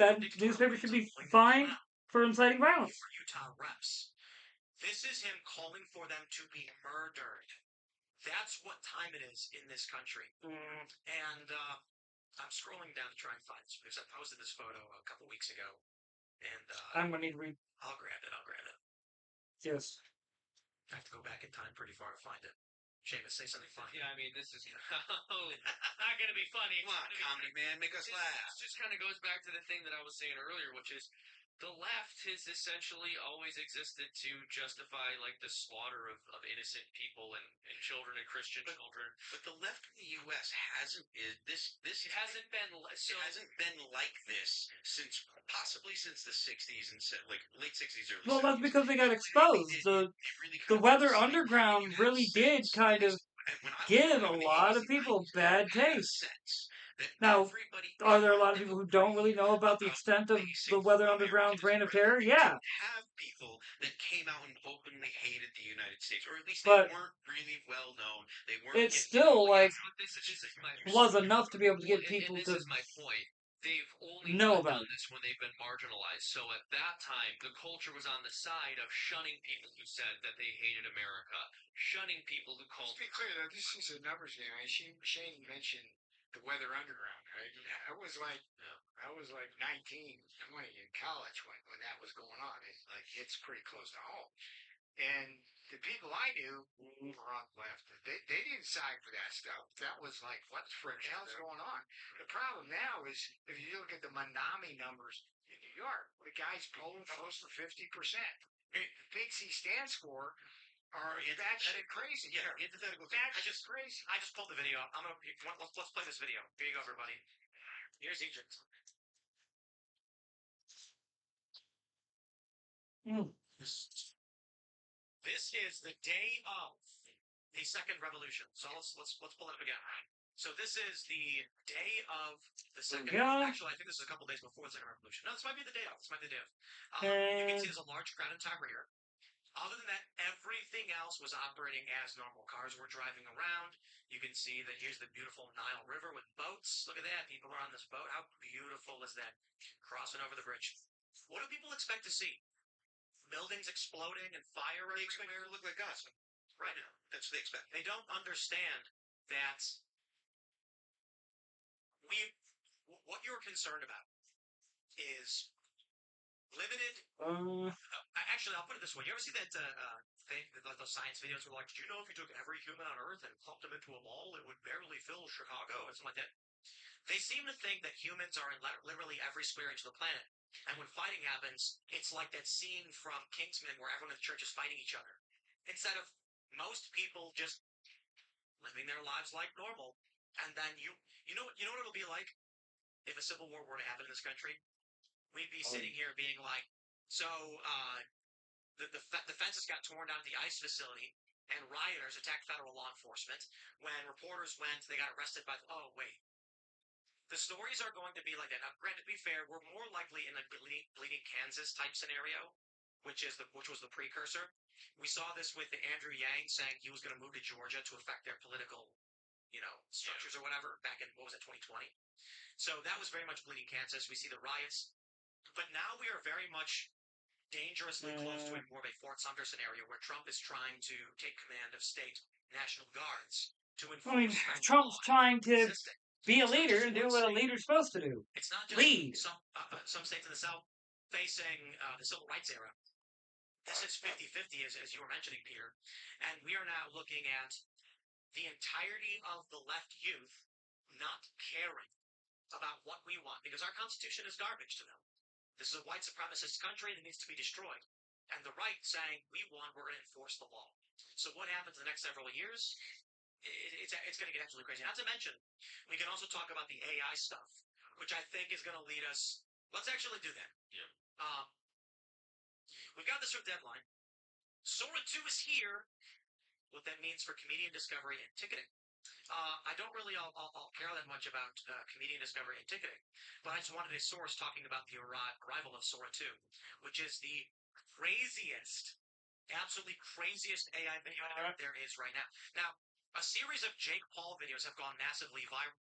That newspaper should be fined for inciting violence. For Utah reps. This is him calling for them to be murdered. That's what time it is in this country. And I'm scrolling down to try and find this because I posted this photo a couple weeks ago. And I'm going to need to read. I'll grab it. Yes. I have to go back in time pretty far to find it. Seamus, say something funny. Yeah, I mean, this is not going to be funny. Come on, comedy man, make us laugh. This just kind of goes back to the thing that I was saying earlier, which is the left has essentially always existed to justify like the slaughter of innocent people and children and Christian children. But the left in the U.S. hasn't hasn't been like this possibly since the 60s and like late 60s, early 70s. Well, that's because they got exposed. The Weather Underground really did kind of give a lot of people bad taste. Now, are there a lot of people who don't really know about the extent of the Weather Underground's reign of terror? Yeah. Have people that came out and openly hated the United States, or at least But they weren't really well known. They weren't. It's still like this is my was enough to be able to get and people this to is my point. They've only know done about it. this when they've been marginalized. So at that time, the culture was on the side of shunning people who said that they hated America, shunning people who called. Let's be clear, though, this is a numbers game. Shane mentioned the Weather Underground, right? I was like 19, 20 in college when that was going on. It's pretty close to home. And the people I knew who were on the left, they didn't side for that stuff. That was like, what the frick hell's going on? The problem now is, if you look at the Manami numbers in New York, the guy's polling close to 50%. The things he stands for are batshit crazy. Yeah, antithetical. Batshit crazy. I just pulled the video up. Let's play this video. Here you go, everybody. Here's Egypt. This is the day of the Second Revolution. So let's pull it up again. So this is the day of the Second. Yeah. Actually, I think this is a couple days before the Second Revolution. No, this might be the day of. You can see there's a large crowd in Tahrir. Other than that, everything else was operating as normal. Cars were driving around. You can see that here's the beautiful Nile River with boats. Look at that. People are on this boat. How beautiful is that? Crossing over the bridge. What do people expect to see? Buildings exploding and fire They expect everywhere? it to look like us. Right. That's what they expect. They don't understand that what you're concerned about is limited. Actually, I'll put it this way. You ever see that thing, those science videos where like, did you know if you took every human on Earth and clumped them into a mall, it would barely fill Chicago or something like that? They seem to think that humans are in literally every square inch of the planet. And when fighting happens, it's like that scene from Kingsman where everyone in the church is fighting each other. Instead of most people just living their lives like normal. And then you know what it'll be like if a civil war were to happen in this country? We'd be sitting here being like, so the fences got torn down at the ICE facility and rioters attacked federal law enforcement. When reporters went, they got arrested by, oh, wait. The stories are going to be like that. Now, granted, to be fair, we're more likely in a bleeding Kansas type scenario, which was the precursor. We saw this with Andrew Yang saying he was going to move to Georgia to affect their political, structures or whatever back in, 2020? So that was very much bleeding Kansas. We see the riots. But now we are very much dangerously close to more of a Fort Sumter scenario where Trump is trying to take command of state National Guards to enforce. Trump's trying to be a leader and do what a leader's supposed to do. It's not just lead. Some states in the South facing the Civil Rights era. This is 50-50, as you were mentioning, Peter. And we are now looking at the entirety of the left youth not caring about what we want because our Constitution is garbage to them. This is a white supremacist country that needs to be destroyed. And the right saying, we're going to enforce the law. So what happens in the next several years? It's going to get absolutely crazy. Not to mention, we can also talk about the AI stuff, which I think is going to lead us. Let's actually do that. Yeah. We've got this from Deadline. Sora 2 is here. What that means for comedian discovery and ticketing. I don't really I'll care that much about comedian discovery and ticketing, but I just wanted a source talking about the arrival of Sora 2, which is the craziest, absolutely craziest AI video there is right now. Now, a series of Jake Paul videos have gone massively viral.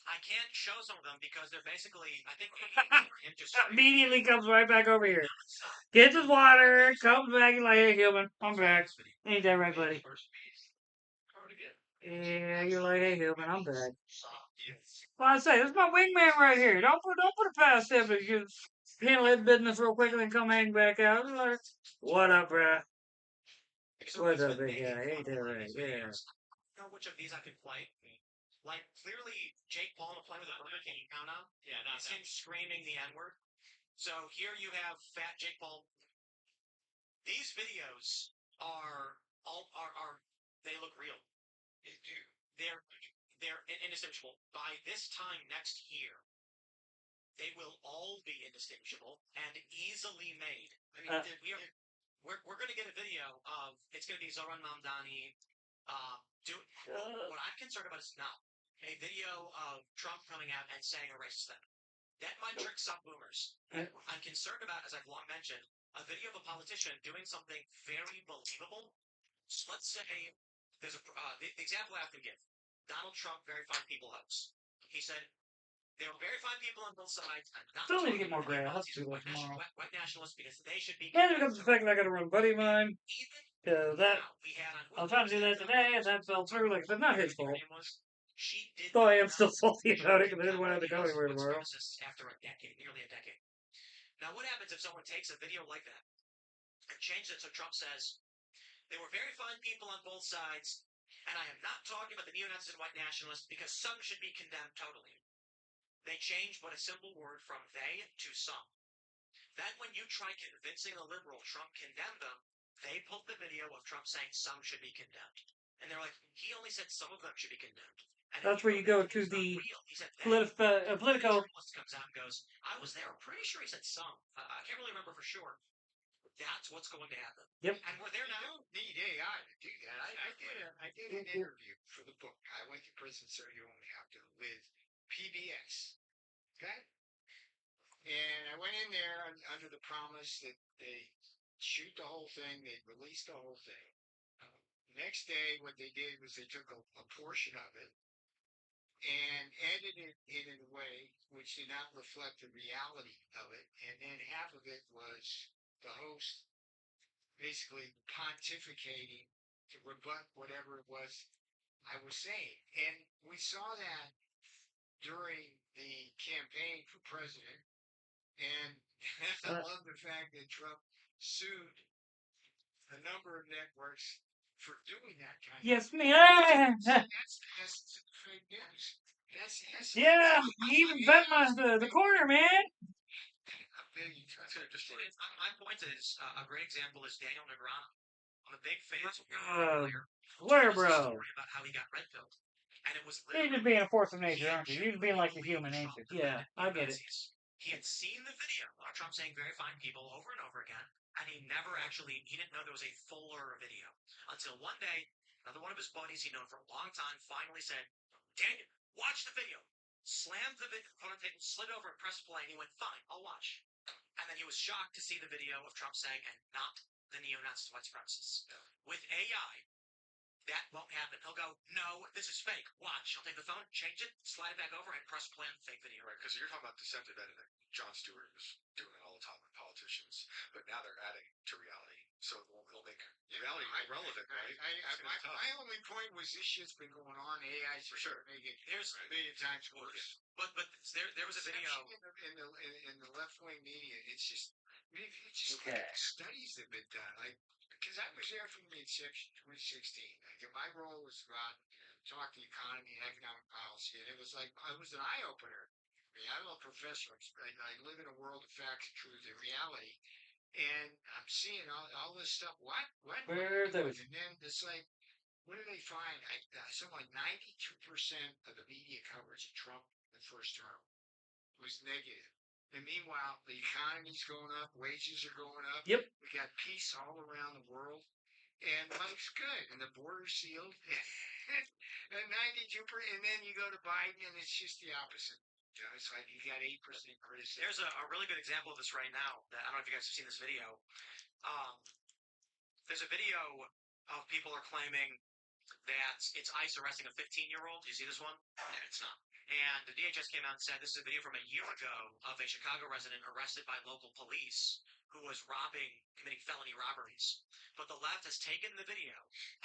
I can't show some of them because they're basically, I think, him just Immediately comes right back over here. Gets his water, comes back, and like, hey, human, I'm back. Ain't that right, buddy? Yeah, you're like, hey, human, I'm back. Well, I say, this is my wingman right here. Don't put it past him if you handle his business real quickly and come hang back out. Like, what up, bruh? What's up, big guy? Ain't that right? Yeah. Know which of these I could play. Like, clearly, Jake Paul to play with a Burger King countdown. Yeah, not It's him screaming the N-word. So here you have fat Jake Paul. These videos are they look real. They do. They're indistinguishable. By this time next year, they will all be indistinguishable and easily made. I mean, we're going to get a video of it's going to be Zoran Mamdani. What I'm concerned about is not a video of Trump coming out and saying a racist thing. That might trick some boomers. I'm concerned about, as I've long mentioned, a video of a politician doing something very believable. So let's say there's the example I often give. Donald Trump, very fine people hoax. He said, there are very fine people on both sides. Still need to get more grass. Do that tomorrow. White nationalists because they should be. And there comes the fact that I got to run a buddy of mine. I'm trying to do that today, and that fell through. Like I said, not his fault. Though I am still salty about it because I didn't want to have to go anywhere tomorrow. After a decade, nearly a decade. Now, what happens if someone takes a video like that and changes it so Trump says, there were very fine people on both sides, and I am not talking about the neo-Nazis and white nationalists because some should be condemned totally. They changed but a simple word from they to some. Then when you try convincing a liberal Trump condemned them, they pulled the video of Trump saying some should be condemned. And they're like, he only said some of them should be condemned. And that's where you go to the Politico. Comes out and goes, I was there. I'm pretty sure he said some. I can't really remember for sure. That's what's going to happen. Yep. And we're there now. You don't need AI to do that. I did an interview for the book. I went to prison, so you only have to, with PBS. Okay? And I went in there under the promise that they shoot the whole thing, they'd release the whole thing. Next day, what they did was they took a portion of it and edited it in a way which did not reflect the reality of it. And then half of it was the host basically pontificating to rebut whatever it was I was saying. And we saw that during the campaign for president. And I love the fact that Trump sued a number of networks for doing that kind of thing. That's the essence of fake news. That's the essence. Yeah, you even bet the corner, man. My point is, a great example is Daniel Negreanu. I'm a big fan of Where, bro? Story about how he got red pilled. And it was You're just being a force of nature, aren't you? You're just being like the human nature. Yeah, I get it. He had seen the video of Trump saying very fine people over and over again, and he didn't know there was a fuller video. Until one day, another one of his buddies he'd known for a long time finally said, Daniel, watch the video. Slammed the video on the table, slid over and pressed play, and he went, fine, I'll watch. And then he was shocked to see the video of Trump saying, and not the neo-Nazis, white supremacists. With AI, that won't happen. He'll go, no, this is fake. Watch. He'll take the phone, change it, slide it back over, and press play on the fake video. Right, because you're talking about deceptive editing. Jon Stewart is doing it all the time with politicians, but now they're adding to reality. So it'll make reality irrelevant, right? My only point was this shit's been going on. AI's for sure make it a million times worse. But there was a video in the left wing media. It's just studies that have been done. Like, because I was there from the inception, 2016. Like, my role was about talk the economy and economic policy, and it was like it was an eye opener. I mean, I'm a professor. I live in a world of facts, truth, and reality, and I'm seeing all this stuff. What? Where are those? And then it's like, what do they find? Something like 92% of the media coverage of Trump in the first term was negative. And meanwhile, the economy's going up, wages are going up. Yep. We got peace all around the world, and life's good, and the border's sealed. And 92%, and then you go to Biden, and it's just the opposite. You know, it's like you got 8% criticism. There's a really good example of this right now. That I don't know if you guys have seen this video. There's a video of people are claiming that it's ICE arresting a 15-year-old. Do you see this one? Yeah, it's not. And the DHS came out and said this is a video from a year ago of a Chicago resident arrested by local police who was committing felony robberies. But the left has taken the video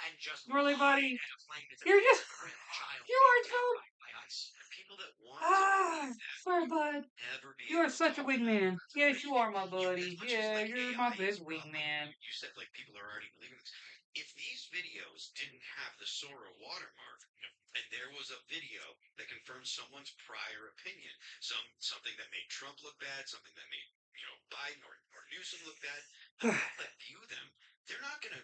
and just Really, buddy? lied and claimed it's a You're just. child You are so. by ICE. The people that want Ah, to sorry, bud. never be You are able to such a talk wingman. about it. Yes, you are, my As buddy. much as, Yeah, like, you're AI my big is a problem, wingman. you said like people are already believing this. If these videos didn't have the Sora watermark, and there was a video that confirmed someone's prior opinion, something that made Trump look bad, something that made Biden or Newsom look bad, that view them, they're not gonna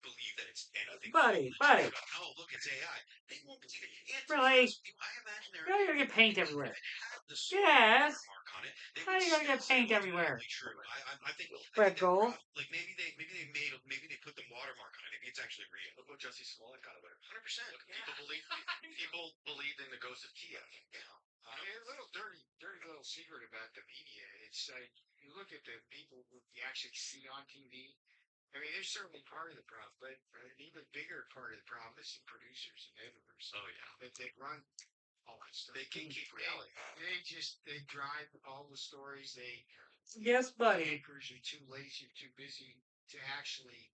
believe that it's anything. Buddy. Oh, look, it's AI. They won't believe it. Really? I imagine they're You're gonna get paint everywhere. have the Yes. mark on it. How are you gonna get paint everywhere? True. I think Red gold. like maybe they put the watermark on it. Maybe it's actually real. Look what Jesse Smollett got away with. 100%. People believed in the ghost of Kiev. I mean, a little dirty little secret about the media. It's like you look at the people who you actually see on TV. I mean, they're certainly part of the problem, but an even bigger part of the problem is the producers and editors. Oh yeah. That they run all that stuff. They can't keep reality. They drive all the stories. Yes, buddy. Anchors are too lazy, too busy to actually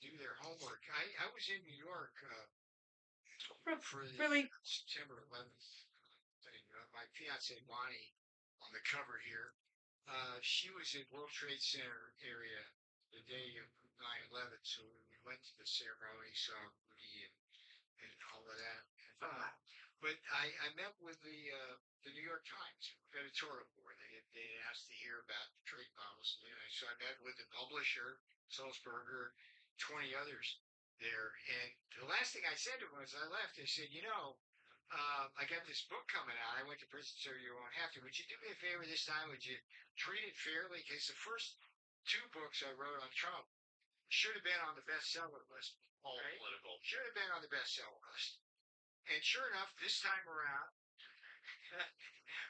do their homework. I was in New York for the Really? September 11th thing. My fiance Bonnie on the cover here. She was in World Trade Center area the day of 9/11, so we went to the ceremony, saw Rudy and all of that. But I met with the New York Times editorial board. They asked to hear about the trade policy, so I met with the publisher, Sulzberger, 20 others there. And the last thing I said to him as I left, I said, I got this book coming out. I went to prison, so you won't have to. Would you do me a favor this time? Would you treat it fairly? Because the first 2 books I wrote on Trump should have been on the bestseller list. All right? political. Should have been on the bestseller list. And sure enough, this time around,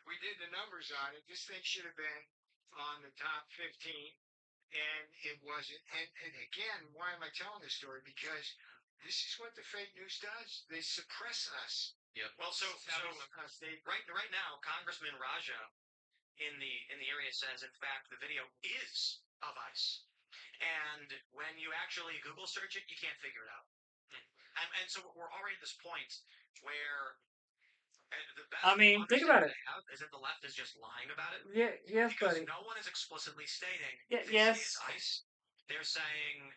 we did the numbers on it. This thing should have been on the top 15, and it wasn't. And again, why am I telling this story? Because this is what the fake news does. They suppress us. Yep. Well, so right now, Congressman Raja in the area says, in fact, the video is of ICE, and when you actually Google search it, you can't figure it out. And so we're already at this point where the best think about it. they have is that the left is just lying about it. Yeah, yes, Because buddy. no one is explicitly stating Yeah, this yes. is ICE. They're saying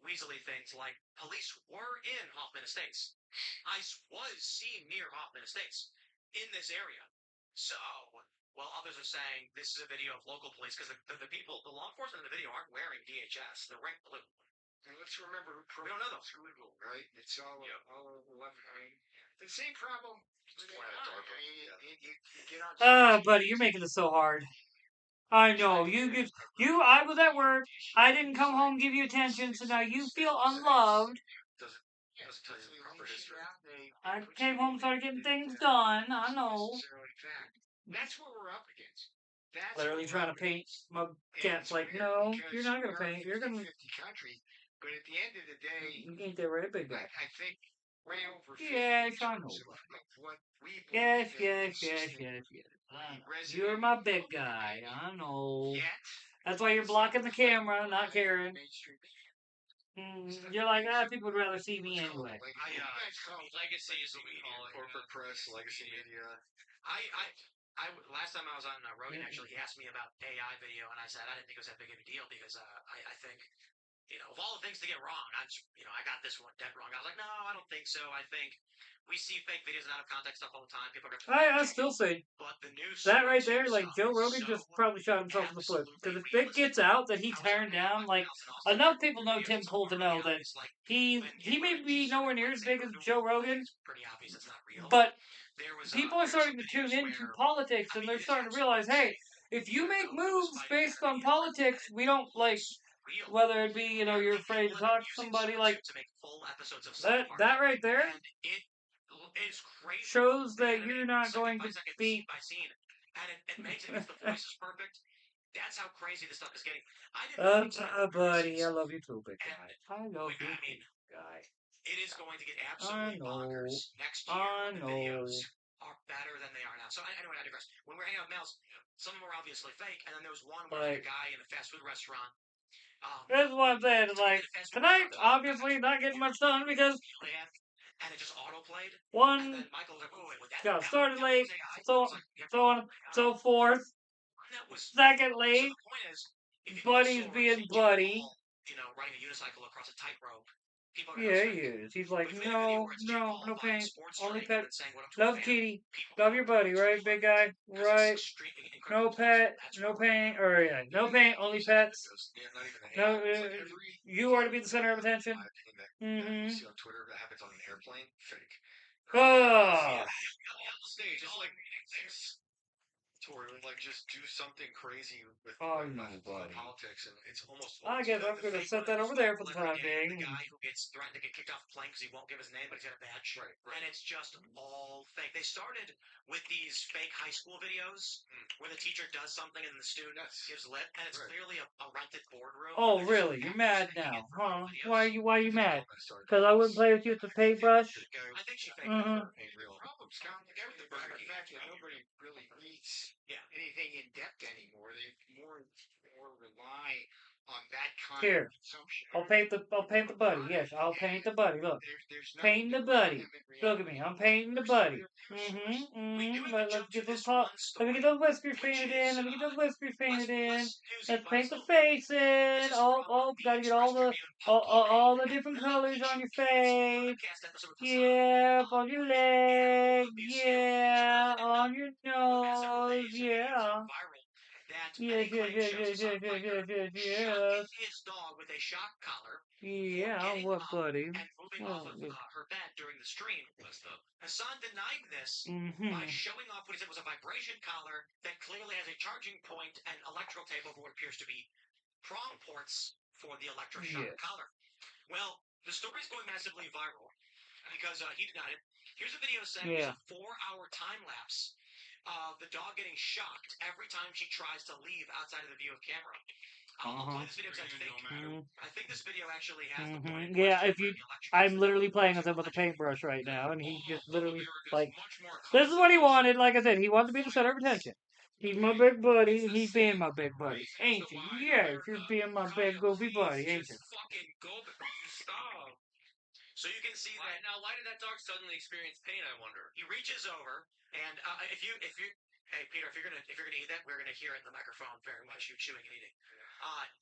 weaselly things like police were in Hoffman Estates. ICE was seen near Hoffman Estates in this area. So, while others are saying this is a video of local police, because the law enforcement in the video aren't wearing DHS, they're wearing blue. And let's remember who We don't know it's illegal, right? It's all over the left. I mean, the same problem. You get on. Buddy, you're making this so hard. I know. I was at work. I didn't come home and give you attention, so now you feel unloved. Doesn't tell you the proper history. I came home and started getting things done. I know. That's what we're up against. That's Literally trying to paint my cat's like, no, you're not going to paint. You're going to... 50 country, but at the end of the day, You ain't that right, big guy. I think way over 50 Yes, I know. of what we Yes. resonate You're my big guy. I know. yet. That's why you're blocking the camera, not Karen. Mainstream You're like, people would rather see me anyway. Legacy is what we call it. Corporate press, legacy media. Last time I was on Rogan, actually, he asked me about AI video, and I said I didn't think it was that big of a deal because I think of all the things to get wrong, I got this one dead wrong. I was like, no, I don't think so. I think we see fake videos and out of context stuff all the time. People are I still say but the new that right Sports there, News like stuff Joe is Rogan so just probably shot himself in the foot. Because if absolutely it gets realistic. out that he I was turned looking at down, like Michael Phelps and Austin enough Eckler people know videos Tim and Pool to some know already that obvious, like he when he may Edward be nowhere near as big as Snowden Joe was Rogan, it's pretty obvious it's not real. but There was people are there are starting some to tune videos into where politics, I and mean they're it is starting to realize, absolutely hey, if you make Jericho was moves fighting based on Kennedy politics, we don't like it's real. whether it be you're afraid to People end up talk to using somebody swords like to make full episodes of South Park. that right there And it is crazy. shows They that animate you're not second going by to second, be. scene by scene, and it makes it. If the voice is perfect, that's how crazy this stuff is getting. I didn't think so. Buddy, I love you too, big guy. And I love you, I mean, big guy. it is going to get I absolutely know. bonkers next year. I The know. videos are better than they are now. So anyway, I digress. When we're hanging out with males, some of them were obviously fake, and then there was one where Like, a guy in a fast food restaurant. This is what I'm saying. It's like, tonight, obviously not getting much done because and it just auto played. one And then Michael was like, "Oh, wait, got started that late, was AI." so It's like, yeah, so on, so forth. that was Second so late, the point is, if you Buddy's saw being Jake Buddy. Paul, riding a unicycle across a tightrope, people are Yeah, gonna he fake it. is. He's like, But if they have a video no, where it's Jake no, Paul no buying paint, sports only drink pet. and then saying what up to a Love fan, kitty, people love your buddy, right, big guy? Right. No pet, no paint, or yeah, no paint, only pets. Yeah, not even an No, AI. It's like every you are to be the center of attention. live thing that Mm-hmm. you see on Twitter that happens on an airplane, fake. Oh. Stage, just like tour, like just do something crazy with buddy. politics, and it's almost. I guess I'm gonna set that over there for the time being. The guy who gets threatened to get kicked off the plane because he won't give his name, but he's got a badge. Right. And it's just all fake. They started with these fake high school videos where the teacher does something and the student gives lip, and it's clearly a rented boardroom. Oh, really? You're mad now, huh? Why are you mad? Because I wouldn't play with you with the paintbrush? I think she faked Mm-hmm. Real problems. The fact that nobody really reads anything in depth anymore. They more rely on that kind Here, of consumption. I'll paint the buddy. Yes, I'll paint the buddy. Look, painting the buddy. Look at me, I'm painting the buddy. Let's get those let me get those whiskers painted in. Let me get those whiskers painted in. Let's paint the face in. Gotta get all the different colors on your face. Yeah, on your leg. Yeah, on your nose. Yeah. Yes. His dog with a shock collar. Yeah, what, buddy? And moving off of her bed during the stream. Hassan denied this by showing off what he said was a vibration collar that clearly has a charging point and electrical tape over what appears to be prong ports for the electroshock collar. Well, the story's going massively viral because he denied it. Here's a video saying it's a 4-hour time lapse of the dog getting shocked every time she tries to leave outside of the view of camera. I'll play this video because it's fake. I think this video actually has the point. Yeah, I'm literally playing with him with a paintbrush right now, and he just literally, like, this is what he wanted. Like I said, he wanted to be the center of attention. He's my big buddy, and he's being my big buddy. Ain't you? Yes, you're being my big goofy buddy, ain't you? Stop. So you can see that. Now, why did that dog suddenly experience pain, I wonder? He reaches over, and if you, hey Peter, if you're gonna eat that, we're gonna hear it in the microphone very much. You chewing and eating.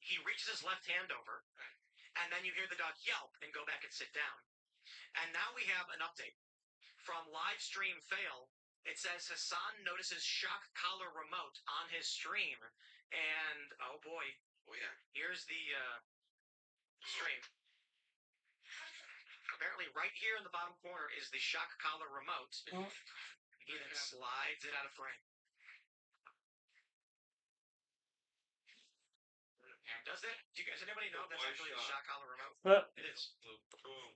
He reaches his left hand over, and then you hear the dog yelp and go back and sit down. And now we have an update from live stream fail. It says Hassan notices shock collar remote on his stream, and oh boy, here's the stream. Apparently, right here in the bottom corner is the shock collar remote. He then slides it out of frame. Does that? Do you guys? Anybody know if that's actually a shock collar remote? It is. Boom.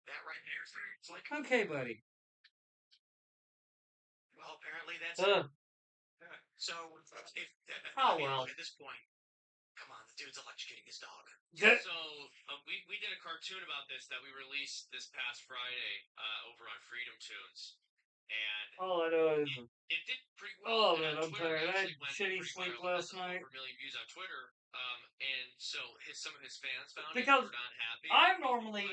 That right there. It's like. Okay, buddy. Well, apparently that's it. So if at this point, come on, the dude's electrocuting his dog. So we did a cartoon about this that we released this past Friday over on Freedom Tunes, and all I know is it did pretty well. Oh man, I'm Twitter tired. I actually had went shitty pretty sleep viral. last night. Over 1 million views on Twitter, and so some of his fans found Because it. Were not happy. I'm normally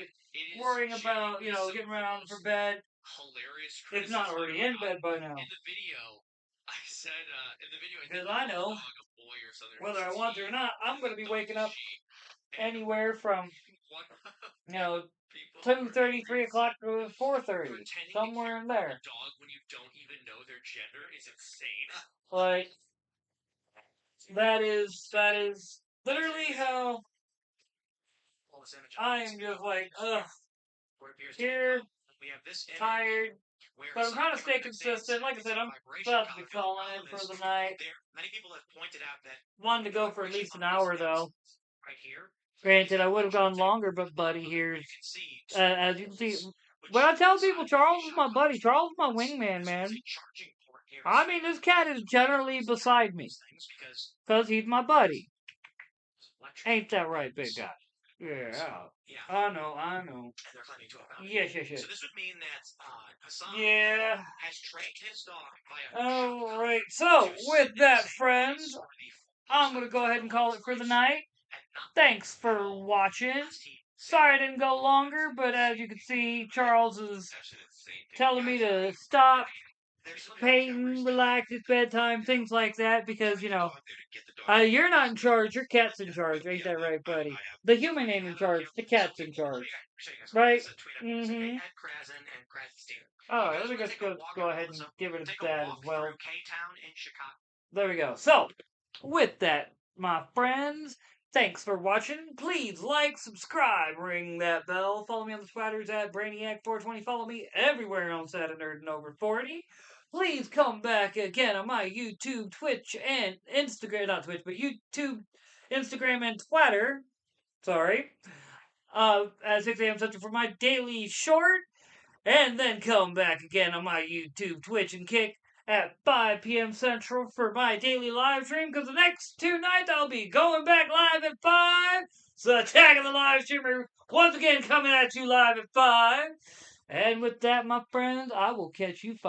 worrying about getting around for bed. Hilarious. If not already in bed by now. In the video, I said because I know a boy or something. whether I want to or not, I'm going to be waking up anywhere from, One you know, people 2:30, 3 o'clock to 4:30, pretending to somewhere care in about there. a dog when you don't even know their gender is insane. Like, that is literally how Pull this image I up. am just like, ugh, Where it appears to be here, we have this image tired, where but I'm some trying to stay government consistent. Like I states said, I'm vibration about to be color calling it for the night. Many people have pointed out that Wanted to go for at least an hour, though. right here. Granted, I would have gone longer, but Buddy here's, You can see as you can see, when I tell people Charles is my buddy, Charles is my wingman, man. charging port here. I mean, this cat is generally beside me, Because because he's my buddy. electric. Ain't that right, big guy? Yeah, Yeah. I know. And they're claiming to have found it. Yes. So this would mean that Hassan Yeah. has trained his dog via Alright, so, with that, friends, I'm gonna go ahead and call it for the night. Thanks for watching. Sorry I didn't go longer, but as you can see, Charles is telling me to stop, Peyton, relax, it's bedtime, things like that, because, you know, you're not in charge, your cat's in charge, ain't that right, buddy? The human ain't in charge, the cat's in charge. Right? Mm-hmm. Alright, let me just go ahead and give it that as well. There we go. So, with that, my friends, thanks for watching. Please like, subscribe, ring that bell. Follow me on the spiders at Brainiac420. Follow me everywhere on Saturday Nerd and Over 40. Please come back again on my YouTube, Twitch, and Instagram. Not Twitch, but YouTube, Instagram, and Twitter. Sorry. At 6 a.m. Central for my daily short. And then come back again on my YouTube, Twitch, and Kick at 5 p.m. Central for my daily live stream, because the next 2 nights I'll be going back live at 5. So Attack of the Live Streamer once again coming at you live at 5. And with that, my friends, I will catch you 5.